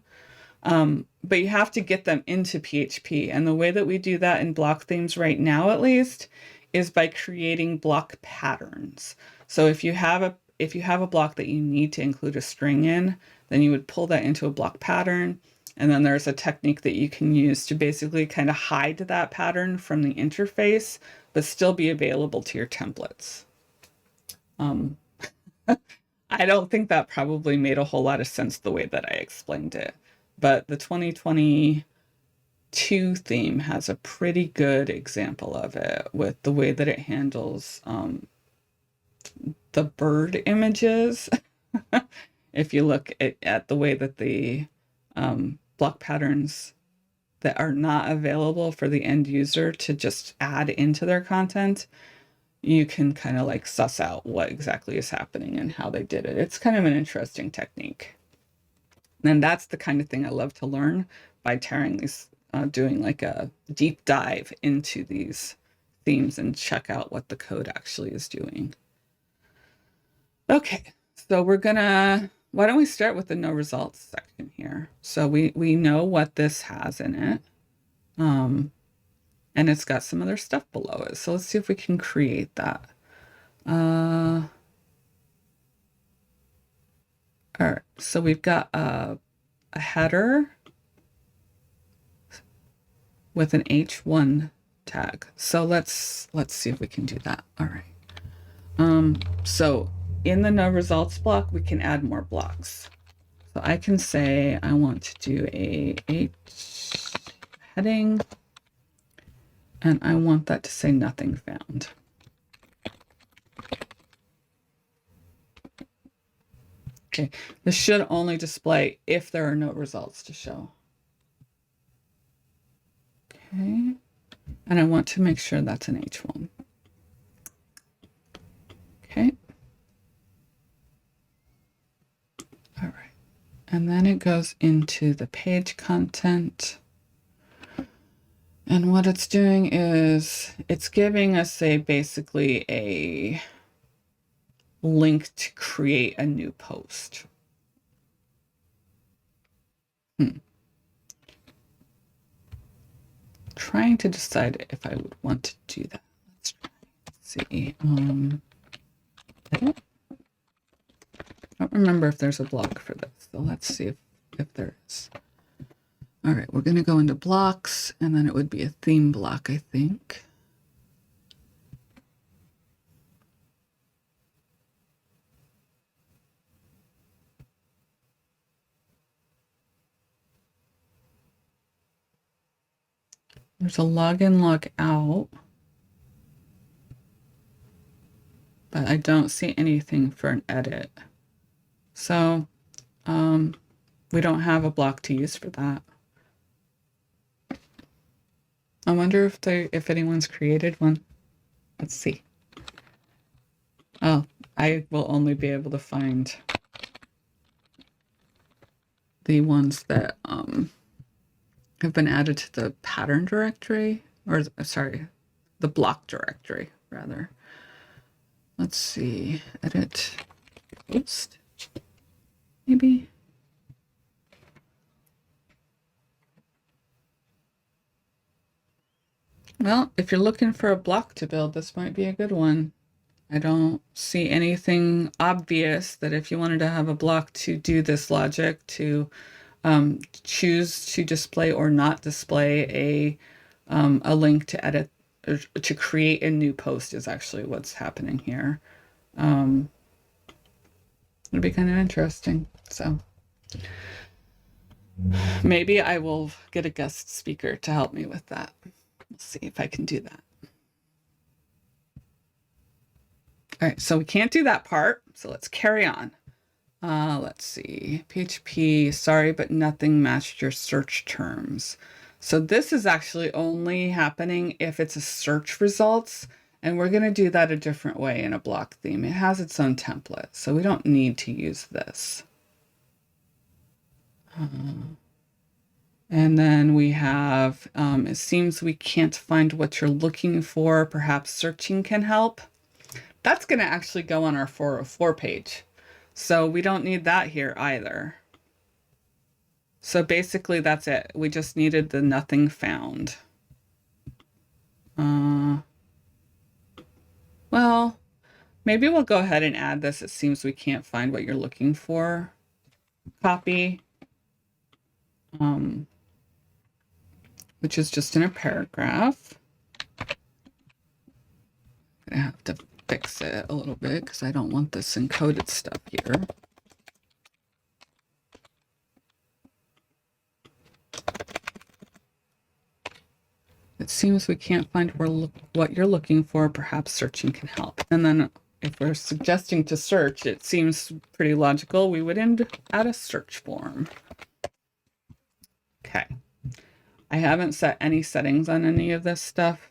But you have to get them into PHP. And the way that we do that in block themes right now, at least, is by creating block patterns. So if you have a block that you need to include a string in, then you would pull that into a block pattern, And then there's a technique that you can use to basically kind of hide that pattern from the interface, but still be available to your templates. I don't think that probably made a whole lot of sense the way that I explained it, but the 2022 theme has a pretty good example of it with the way that it handles the bird images. If you look at the way that the block patterns that are not available for the end user to just add into their content, you can kind of like suss out what exactly is happening and how they did it. It's kind of an interesting technique. And that's the kind of thing I love to learn by tearing these, doing like a deep dive into these themes and check out what the code actually is doing. Okay, so why don't we start with the no results section here? So we know what this has in it. And it's got some other stuff below it. So let's see if we can create that. All right, so we've got a header with an H1 tag. So let's see if we can do that. All right. So in the no results block, we can add more blocks. So I can say I want to do a H heading, and I want that to say nothing found. Okay, this should only display if there are no results to show. Okay, and I want to make sure that's an H1. Okay. All right, and then it goes into the page content. And what it's doing is it's giving us basically a link to create a new post. Trying to decide if I would want to do that. Let's try. Let's see. I don't remember if there's a block for this, so let's see if there is. All right, we're going to go into blocks, and then it would be a theme block, I think. There's a login, log out, but I don't see anything for an edit. So we don't have a block to use for that. I wonder if anyone's created one. Let's see. Oh, I will only be able to find the ones that have been added to the pattern directory, or sorry, the block directory rather. Let's see, edit, post, maybe. Well, if you're looking for a block to build, this might be a good one. I don't see anything obvious that if you wanted to have a block to do this logic, to choose to display or not display a link to edit or to create a new post is actually what's happening here. It'd be kind of interesting. So maybe I will get a guest speaker to help me with that. We'll see if I can do that. All right, so we can't do that part. So let's carry on. Let's see, PHP, sorry, but nothing matched your search terms. So this is actually only happening if it's a search results, and we're going to do that a different way in a block theme. It has its own template, so we don't need to use this. And then we have, it seems we can't find what you're looking for. Perhaps searching can help. That's going to actually go on our 404 page. So we don't need that here either. So basically that's it. We just needed the nothing found. Well, maybe we'll go ahead and add this. It seems we can't find what you're looking for. Copy. which is just in a paragraph. I have to fix it a little bit because I don't want this encoded stuff here. It seems we can't find what you're looking for. Perhaps searching can help. And then if we're suggesting to search, it seems pretty logical. We would add a search form. Okay. I haven't set any settings on any of this stuff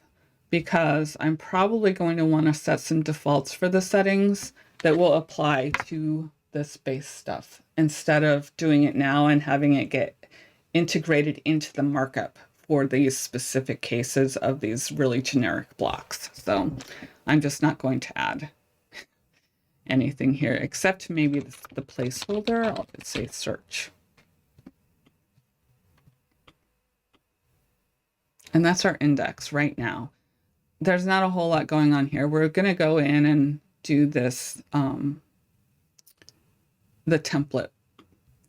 because I'm probably going to want to set some defaults for the settings that will apply to this base stuff instead of doing it now and having it get integrated into the markup for these specific cases of these really generic blocks. So I'm just not going to add anything here except maybe the placeholder. I'll just say search. And that's our index right now. There's not a whole lot going on here. We're going to go in and do this, the template,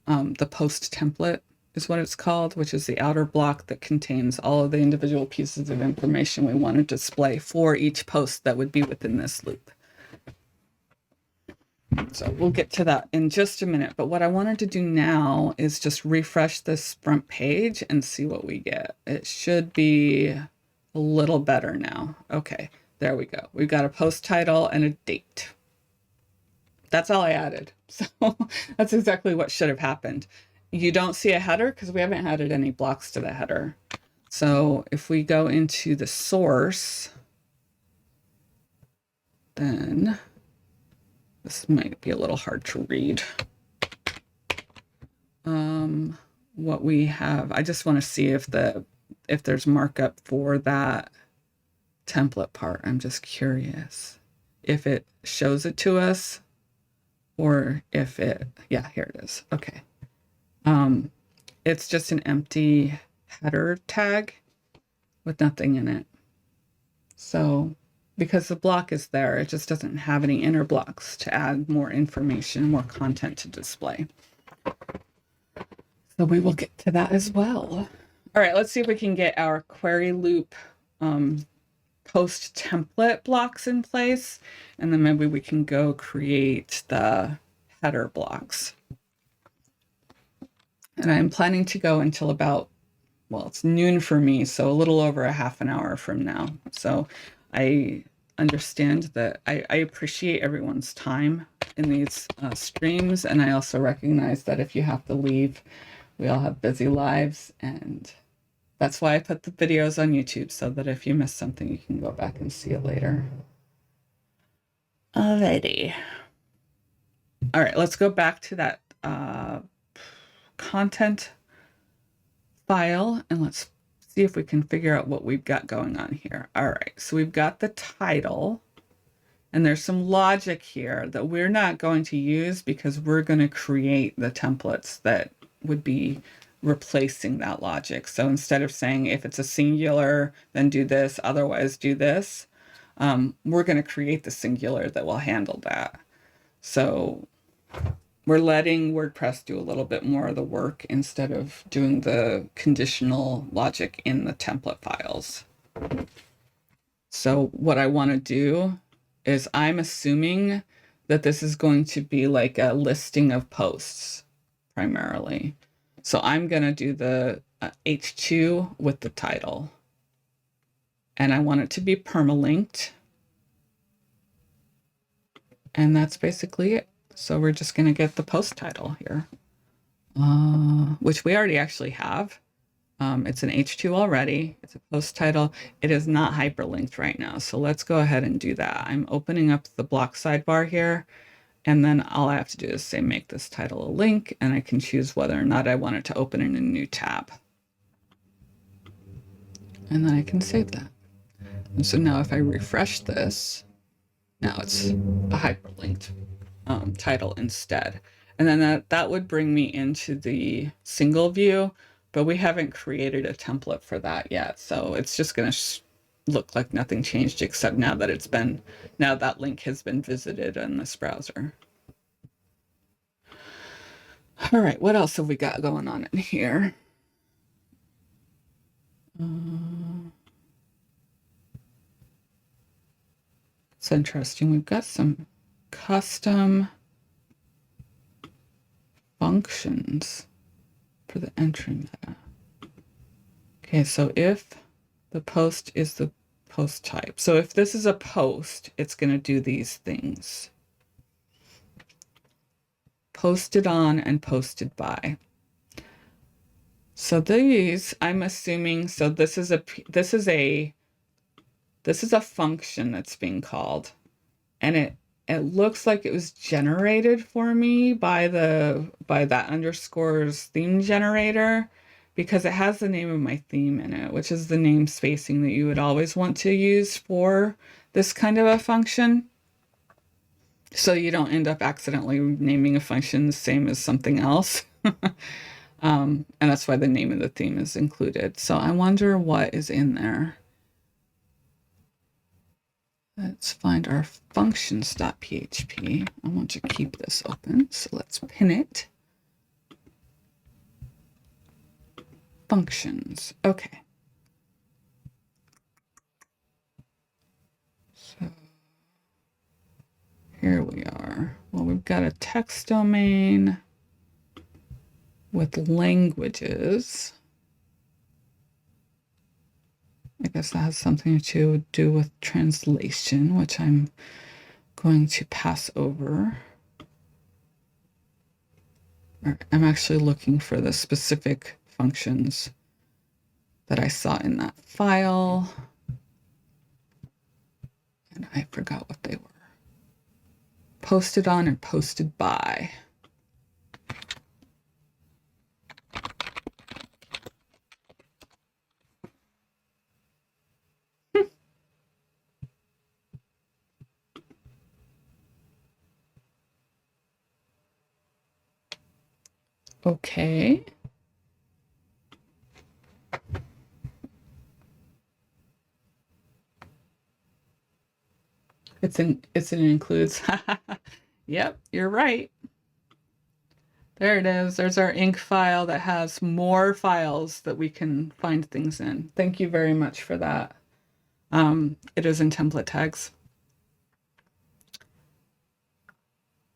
the post template is what it's called, which is the outer block that contains all of the individual pieces of information we want to display for each post that would be within this loop. So we'll get to that in just a minute. But what I wanted to do now is just refresh this front page and see what we get. It should be a little better now. Okay, there we go. We've got a post title and a date. That's all I added. So that's exactly what should have happened. You don't see a header because we haven't added any blocks to the header. So if we go into the source, then this might be a little hard to read. What we have, I just want to see if there's markup for that template part. I'm just curious if it shows it to us or if yeah, here it is. Okay. It's just an empty header tag with nothing in it. So because the block is there, it just doesn't have any inner blocks to add more information, more content to display. So we will get to that as well. All right, let's see if we can get our query loop post template blocks in place, and then maybe we can go create the header blocks. And I'm planning to go until about, well, it's noon for me, so a little over a half an hour from now. So I understand that I appreciate everyone's time in these streams, and I also recognize that if you have to leave, we all have busy lives, and that's why I put the videos on YouTube, so that if you miss something, you can go back and see it later. Alrighty. All right, let's go back to that content file and let's see if we can figure out what we've got going on here. All right, so we've got the title, and there's some logic here that we're not going to use because we're going to create the templates that would be replacing that logic. So instead of saying if it's a singular, then do this, otherwise do this, we're going to create the singular that will handle that. So we're letting WordPress do a little bit more of the work instead of doing the conditional logic in the template files. So what I want to do is I'm assuming that this is going to be like a listing of posts primarily. So I'm going to do the H2 with the title. And I want it to be permalinked. And that's basically it. So we're just going to get the post title here, which we already actually have. It's an H2 already. It's a post title. It is not hyperlinked right now. So let's go ahead and do that. I'm opening up the block sidebar here. And then all I have to do is say, make this title a link. And I can choose whether or not I want it to open in a new tab. And then I can save that. And so now if I refresh this, now it's a hyperlinked title instead. And then that would bring me into the single view, but we haven't created a template for that yet. So it's just going to look like nothing changed, except now that now that link has been visited in this browser. All right, what else have we got going on in here? It's interesting. We've got some custom functions for the entry meta. Okay, so if the post is the post type. So if this is a post, it's going to do these things. Posted on and posted by. So these, I'm assuming, so this is a function that's being called, and it looks like it was generated for me by that underscores theme generator, because it has the name of my theme in it, which is the name spacing that you would always want to use for this kind of a function. So you don't end up accidentally naming a function the same as something else. And that's why the name of the theme is included. So I wonder what is in there. Let's find our functions.php. I want to keep this open, so let's pin it. Functions. Okay. So here we are. Well, we've got a text domain with languages. I guess that has something to do with translation, which I'm going to pass over. I'm actually looking for the specific functions that I saw in that file, and I forgot what they were. Posted on and posted by. Okay. It includes. Yep, you're right. There it is. There's our ink file that has more files that we can find things in. Thank you very much for that. It is in template tags.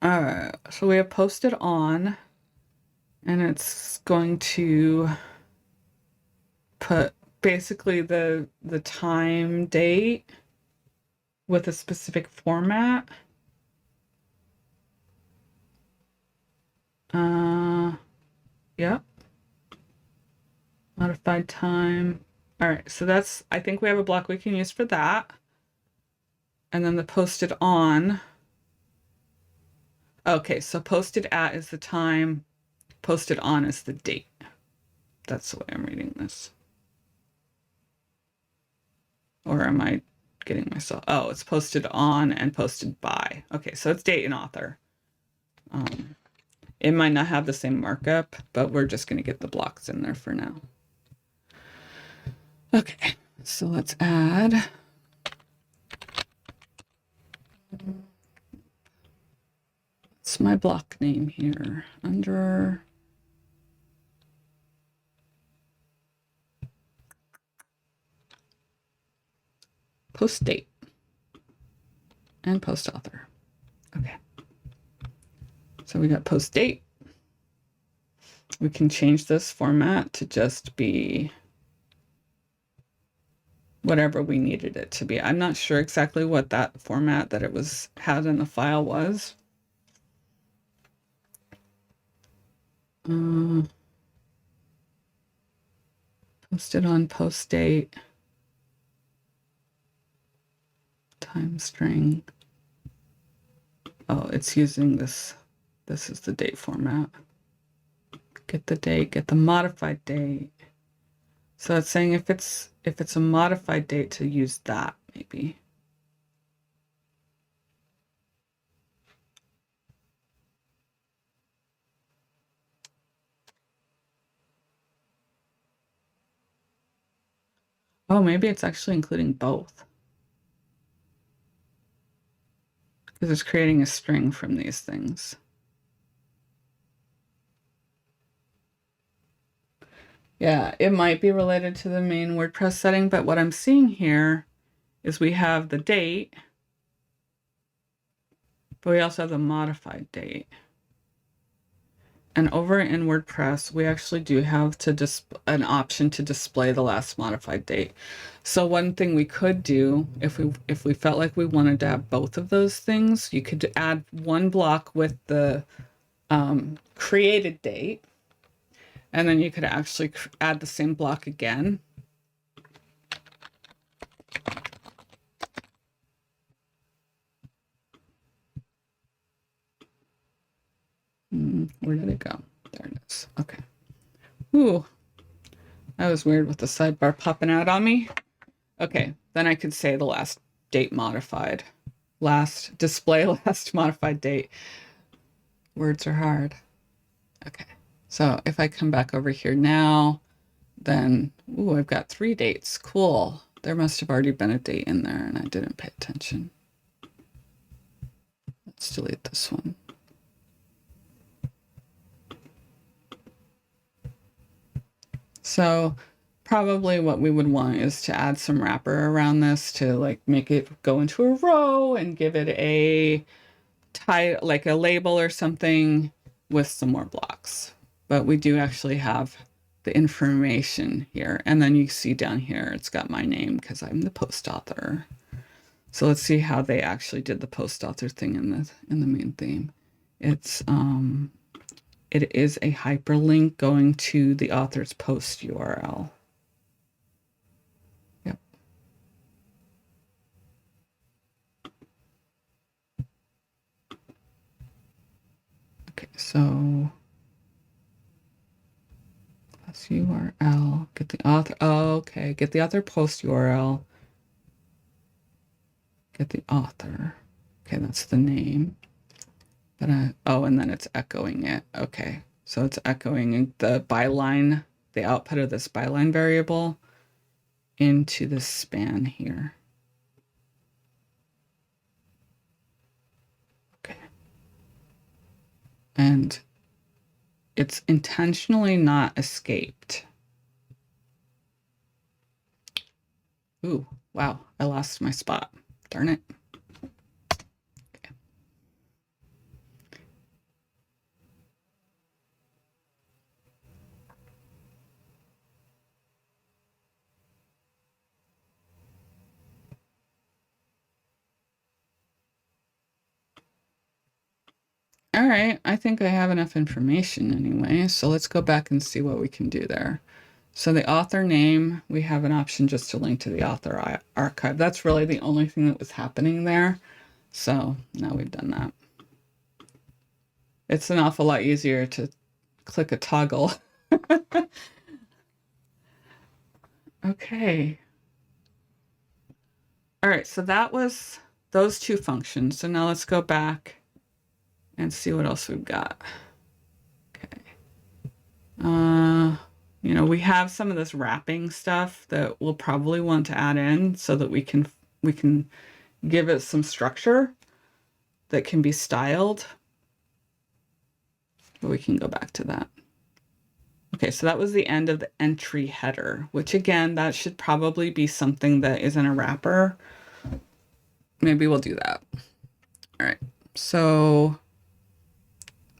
All right, so we have posted on, and it's going to put basically the time date with a specific format. Yep. Modified time. All right, so that's, I think we have a block we can use for that. And then the posted on. Okay, so posted at is the time, posted on is the date. That's the way I'm reading this. Or am I getting myself? Oh, it's posted on and posted by. Okay, so it's date and author. It might not have the same markup, but we're just going to get the blocks in there for now. Okay, so let's add. What's my block name here? Under post date and post author. Okay. So we got post date. We can change this format to just be whatever we needed it to be. I'm not sure exactly what that format that it was had in the file was. Posted on post date. Time string. Oh, it's using this. This is the date format. Get the date, get the modified date. So it's saying if it's a modified date to use that, maybe. Oh, maybe it's actually including both. Because it's creating a string from these things. Yeah, it might be related to the main WordPress setting, but what I'm seeing here is we have the date, but we also have the modified date. And over in WordPress, we actually do have an option to display the last modified date. So one thing we could do, if we felt like we wanted to have both of those things, you could add one block with the created date, and then you could actually add the same block again. Where did it go? There it is. Okay. Ooh, that was weird with the sidebar popping out on me. Okay, then I could say the last date modified. Display last modified date. Words are hard. Okay, so if I come back over here now, then, ooh, I've got 3 dates. Cool. There must have already been a date in there and I didn't pay attention. Let's delete this one. So probably what we would want is to add some wrapper around this to like make it go into a row and give it a like a label or something with some more blocks. But we do actually have the information here. And then you see down here, it's got my name because I'm the post author. So let's see how they actually did the post author thing in the main theme. It is a hyperlink going to the author's post URL. Yep. Okay, so plus URL, get the author. Oh, okay, get the author post URL. Get the author. Okay, that's the name. But oh, and then it's echoing it. Okay, so it's echoing the byline, the output of this byline variable into the span here. Okay. And it's intentionally not escaped. Ooh, wow, I lost my spot. Darn it. Okay. All right, I think I have enough information anyway, so let's go back and see what we can do there. So the author name, we have an option just to link to the author archive. That's really the only thing that was happening there. So now we've done that. It's an awful lot easier to click a toggle. Okay. All right, so that was those 2 functions. So now let's go back and see what else we've got. Okay. You know, we have some of this wrapping stuff that we'll probably want to add in so that we can give it some structure that can be styled. But we can go back to that. Okay, so that was the end of the entry header, which again, that should probably be something that isn't a wrapper. Maybe we'll do that. All right, so,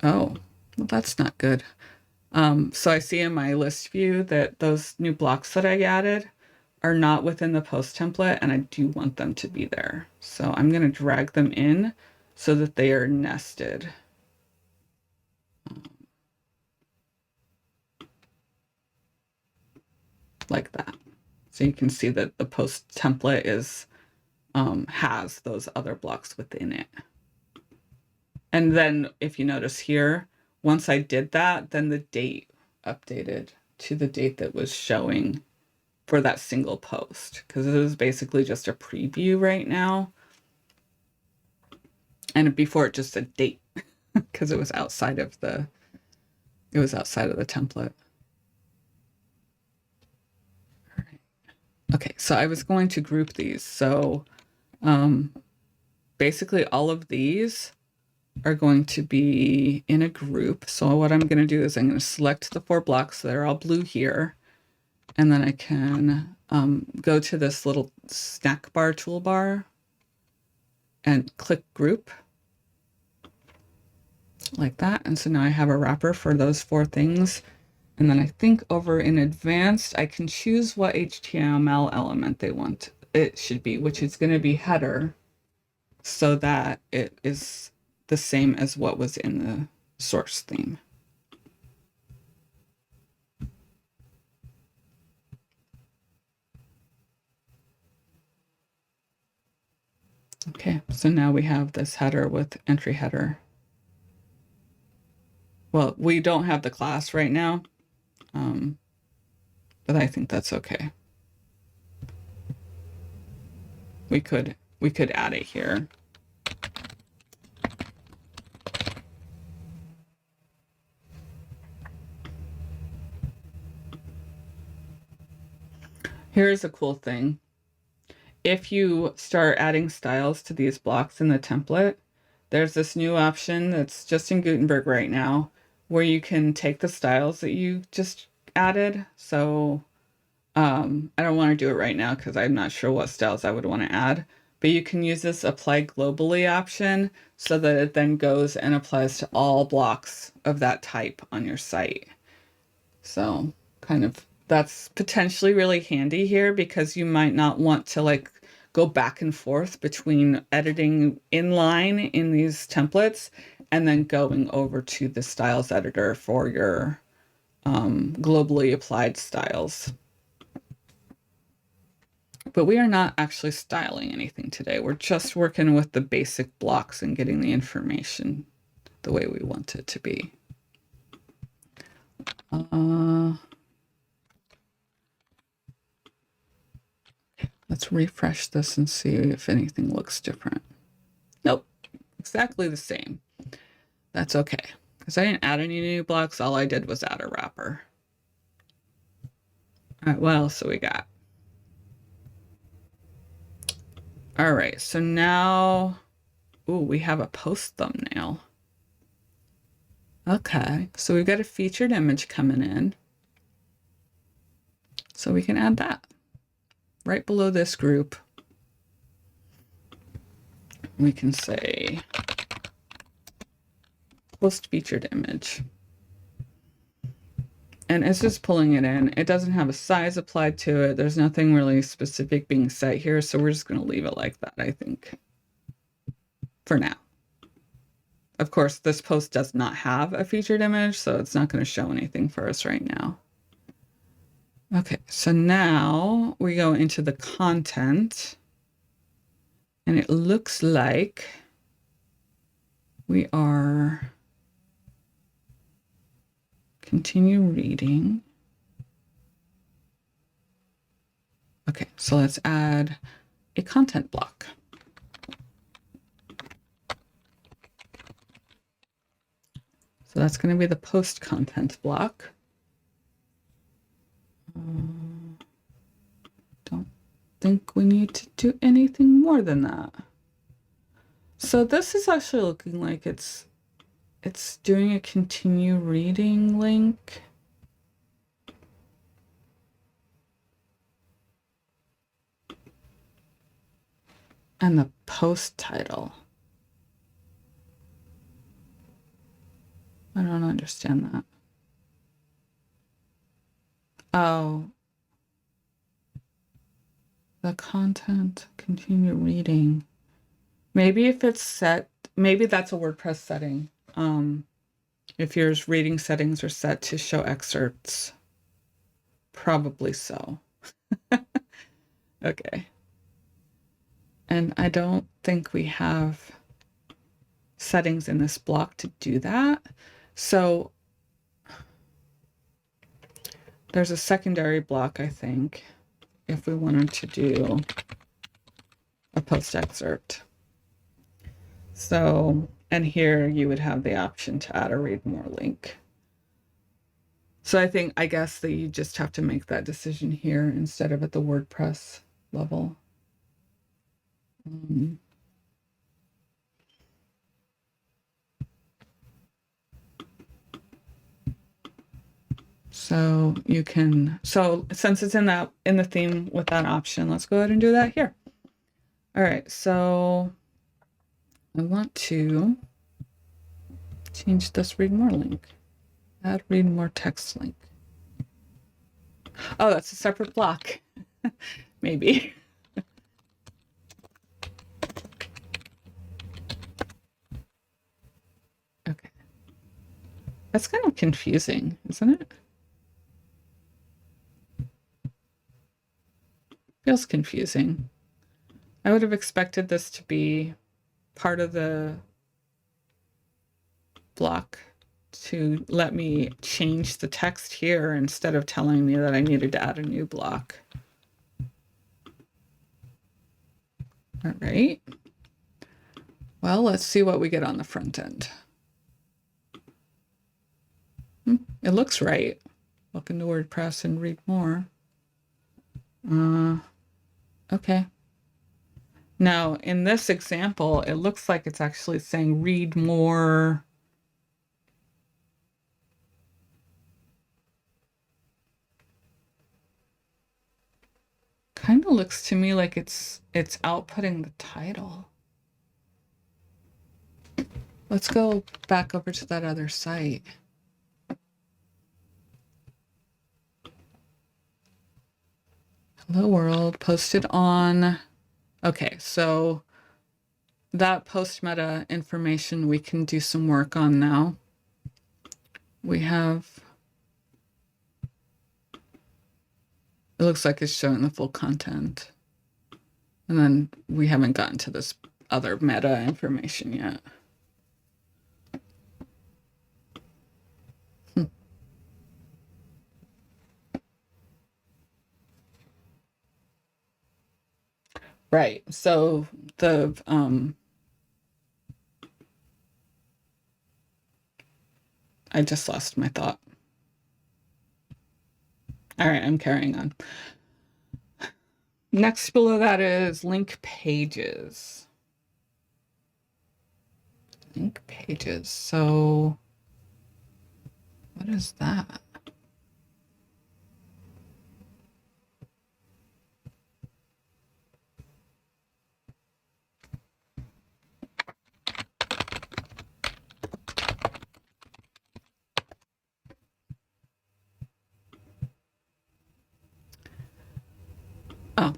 oh, well, that's not good. So I see in my list view that those new blocks that I added are not within the post template, and I do want them to be there. So I'm going to drag them in so that they are nested. Like that. So you can see that the post template is has those other blocks within it. And then if you notice here, once I did that, then the date updated to the date that was showing for that single post, because it was basically just a preview right now. And before it just said date because it was outside of the template. All right. Okay, so I was going to group these. So basically all of these are going to be in a group. So what I'm going to do is I'm going to select the 4 blocks that are all blue here, And then I can go to this little snack bar toolbar and click group like that. And so now I have a wrapper for those 4 things. And then I think over in advanced, I can choose what HTML element they want it should be, which is going to be header, so that it is the same as what was in the source theme. Okay, so now we have this header with entry header. Well, we don't have the class right now, but I think that's okay. We could add it here. Here's a cool thing. If you start adding styles to these blocks in the template, there's this new option that's just in Gutenberg right now, where you can take the styles that you just added. So I don't want to do it right now because I'm not sure what styles I would want to add, but you can use this apply globally option so that it then goes and applies to all blocks of that type on your site. So kind of that's potentially really handy here, because you might not want to like go back and forth between editing inline in these templates and then going over to the styles editor for your globally applied styles. But we are not actually styling anything today. We're just working with the basic blocks and getting the information the way we want it to be. Let's refresh this and see if anything looks different. Nope, exactly the same. That's okay, because I didn't add any new blocks. All I did was add a wrapper. All right, what else do we got? All right, so now, ooh, we have a post thumbnail. Okay, so we've got a featured image coming in. So we can add that right below this group. We can say post featured image. And it's just pulling it in. It doesn't have a size applied to it. There's nothing really specific being set here. So we're just going to leave it like that, I think, for now. Of course, this post does not have a featured image, so it's not going to show anything for us right now. Okay, so now we go into the content, and it looks like we are continue reading. Okay, so let's add a content block. So that's going to be the post content block. Don't think we need to do anything more than that. So this is actually looking like it's doing a continue reading link. And the post title. I don't understand that. Oh. The content, continue reading. Maybe if it's set, maybe that's a WordPress setting. If your reading settings are set to show excerpts, probably so. Okay. And I don't think we have settings in this block to do that. So there's a secondary block, I think, if we wanted to do a post excerpt. So, and here you would have the option to add a read more link. So I guess that you just have to make that decision here instead of at the WordPress level. So you can, so since it's in the theme with that option, let's go ahead and do that here. All right, so I want to change this read more link. Add read more text link. Oh, that's a separate block. Maybe. Okay. That's kind of confusing, isn't it? Feels confusing. I would have expected this to be part of the block to let me change the text here instead of telling me that I needed to add a new block. All right. Well, let's see what we get on the front end. It looks right. Welcome to WordPress and read more. Okay. Now, in this example, it looks like it's actually saying read more. Kind of looks to me like it's outputting the title. Let's go back over to that other site. Hello world, posted on. Okay, so that post meta information we can do some work on now. We have, it looks like it's showing the full content. And then we haven't gotten to this other meta information yet. Right, so the, I just lost my thought. All right, I'm carrying on. Next below that is link pages. Link pages. So what is that? Oh,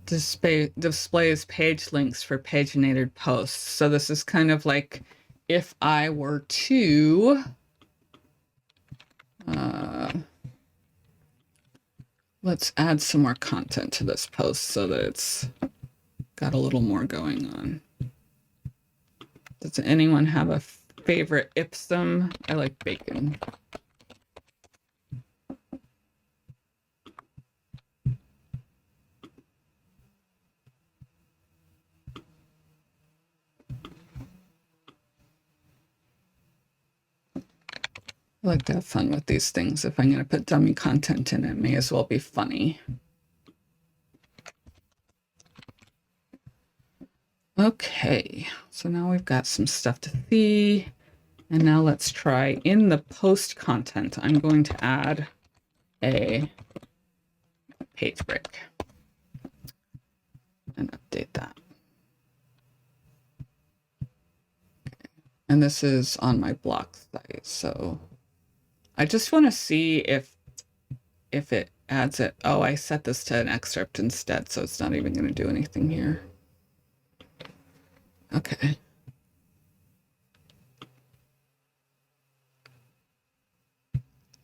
displays page links for paginated posts. So this is kind of like if I were to let's add some more content to this post so that it's got a little more going on. Does anyone have a favorite Ipsum? I like bacon. I like to have fun with these things. If I'm going to put dummy content in, it may as well be funny. Okay, so now we've got some stuff to see. And now let's try in the post content. I'm going to add a page break and update that. Okay. And this is on my block site. So I just want to see if it adds it. Oh, I set this to an excerpt instead, so it's not even going to do anything here. Okay.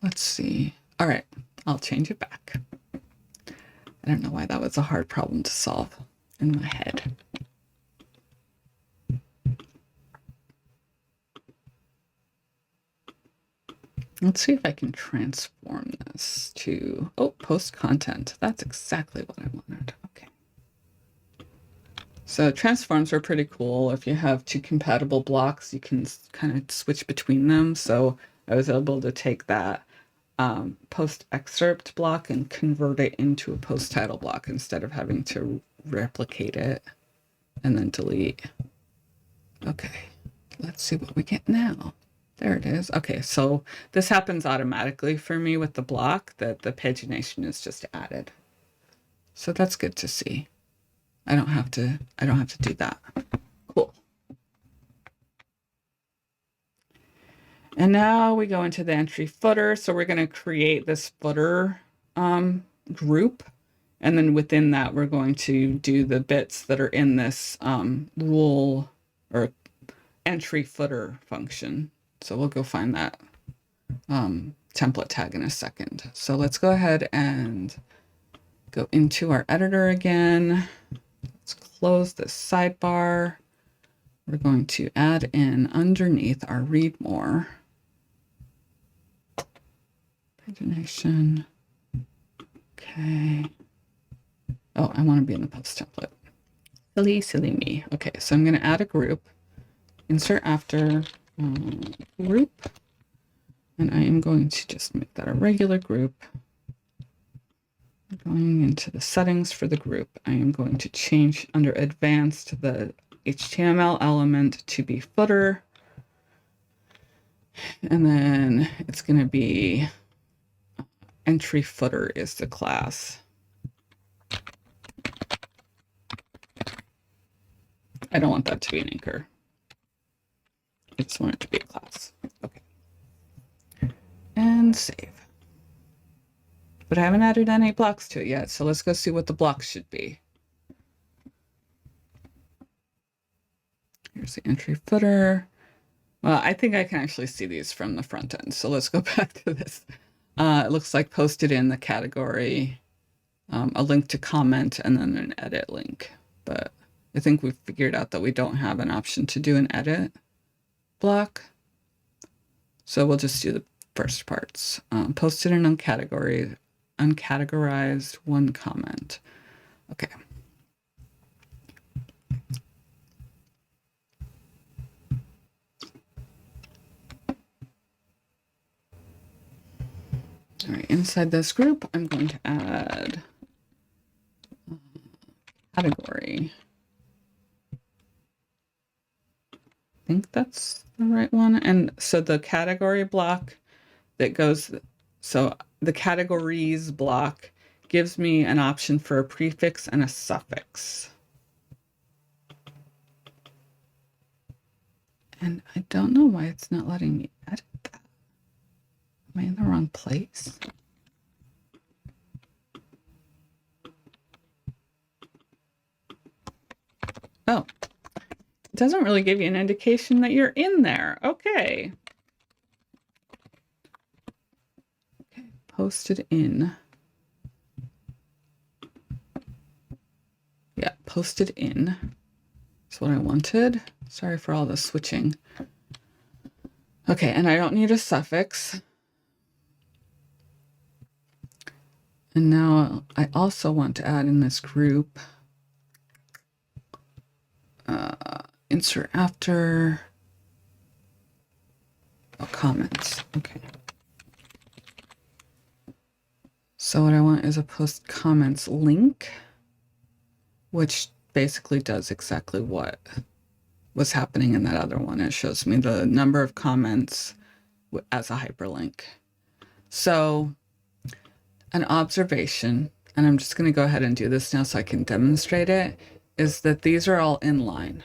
Let's see. All right, I'll change it back. I don't know why that was a hard problem to solve in my head. Let's see if I can transform this to, oh, post content. That's exactly what I wanted. Okay. So transforms are pretty cool. If you have two compatible blocks, you can kind of switch between them. So I was able to take that post excerpt block and convert it into a post title block instead of having to replicate it and then delete. Okay, let's see what we get now. There it is. Okay, so this happens automatically for me with the block, that the pagination is just added. So that's good to see. I don't have to do that. Cool. And now we go into the entry footer. So we're going to create this footer group. And then within that, we're going to do the bits that are in this rule or entry footer function. So we'll go find that template tag in a second. So let's go ahead and go into our editor again. Let's close this sidebar. We're going to add in underneath our read more pagination. Okay. Oh, I want to be in the post template. Silly me. Okay, so I'm going to add a group. Insert after group. And I am going to just make that a regular group. Going into the settings for the group, I am going to change under advanced the HTML element to be footer. And then it's going to be entry footer is the class. I don't want that to be an anchor. I just want it to be a class. Okay. And save. But I haven't added any blocks to it yet, so let's go see what the blocks should be. Here's the entry footer. Well, I think I can actually see these from the front end, so let's go back to this. It looks like posted in the category, a link to comment, and then an edit link. But I think we've figured out that we don't have an option to do an edit block. So we'll just do the first parts. Posted in uncategorized one comment. Okay. All right, inside this group, I'm going to add category. I think that's the right one. And so the category block that goes, so the categories block gives me an option for a prefix and a suffix. And I don't know why it's not letting me edit that. Am I in the wrong place? Oh, it doesn't really give you an indication that you're in there. Okay. Okay, posted in. Yeah, posted in. That's what I wanted. Sorry for all the switching. Okay, and I don't need a suffix. And now I also want to add in this group insert after comments. Okay. So what I want is a post comments link, which basically does exactly what was happening in that other one. It shows me the number of comments as a hyperlink. So an observation, and I'm just going to go ahead and do this now so I can demonstrate it, is that these are all inline.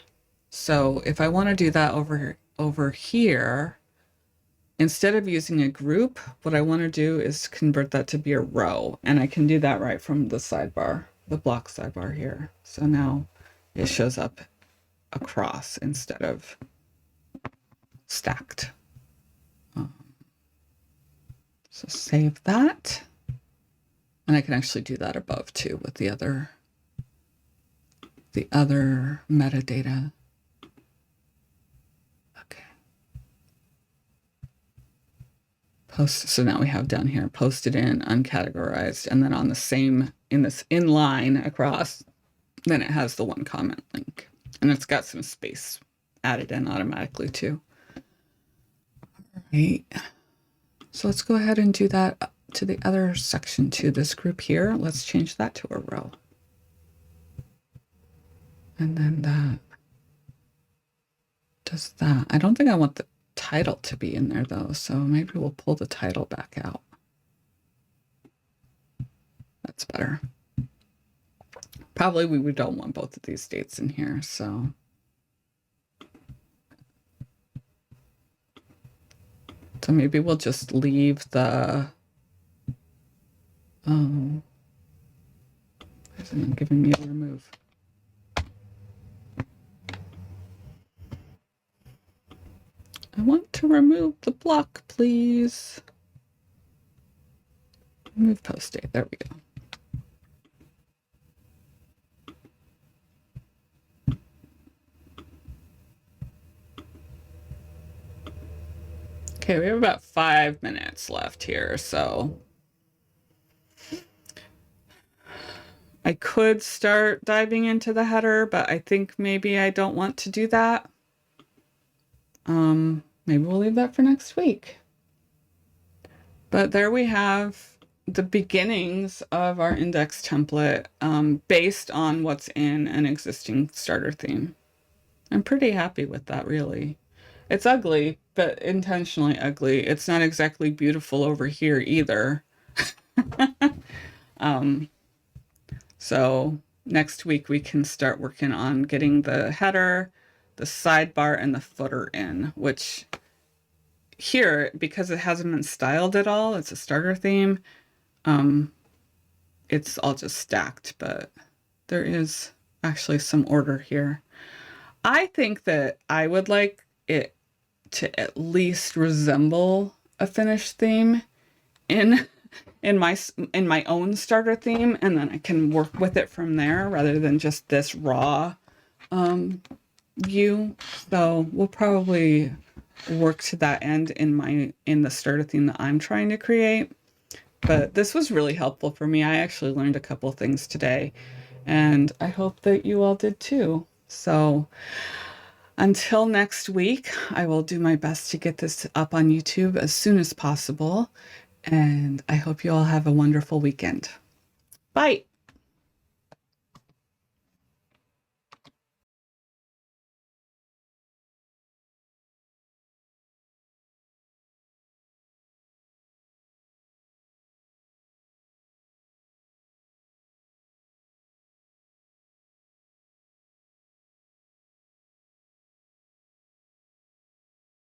So if I want to do that over here, instead of using a group, what I want to do is convert that to be a row. And I can do that right from the sidebar, the block sidebar here. So now it shows up across instead of stacked. So save that. And I can actually do that above too with the other metadata. Okay. So now we have down here posted in, uncategorized, and then on the same, in this inline across, then it has the one comment link. And it's got some space added in automatically too. All right. So let's go ahead and do that to the other section too. This group here, let's change that to a row. And then that does that. I don't think I want title to be in there though, so maybe we'll pull the title back out. That's better. Probably we don't want both of these dates in here, so. So maybe we'll just leave the, why is it not giving me a remove? I want to remove the block, please. Remove post date, there we go. Okay, we have about 5 minutes left here, so I could start diving into the header, but I think maybe I don't want to do that. Maybe we'll leave that for next week. But there we have the beginnings of our index template based on what's in an existing starter theme. I'm pretty happy with that, really. It's ugly, but intentionally ugly. It's not exactly beautiful over here either. So next week we can start working on getting the header, the sidebar, and the footer in, which here, because it hasn't been styled at all, it's a starter theme, it's all just stacked, but there is actually some order here. I think that I would like it to at least resemble a finished theme in my own starter theme, and then I can work with it from there rather than just this raw view. So we'll probably work to that end in the starter theme that I'm trying to create. But this was really helpful for me. I actually learned a couple things today, and I hope that you all did too. So until next week, I will do my best to get this up on YouTube as soon as possible. And I hope you all have a wonderful weekend. Bye.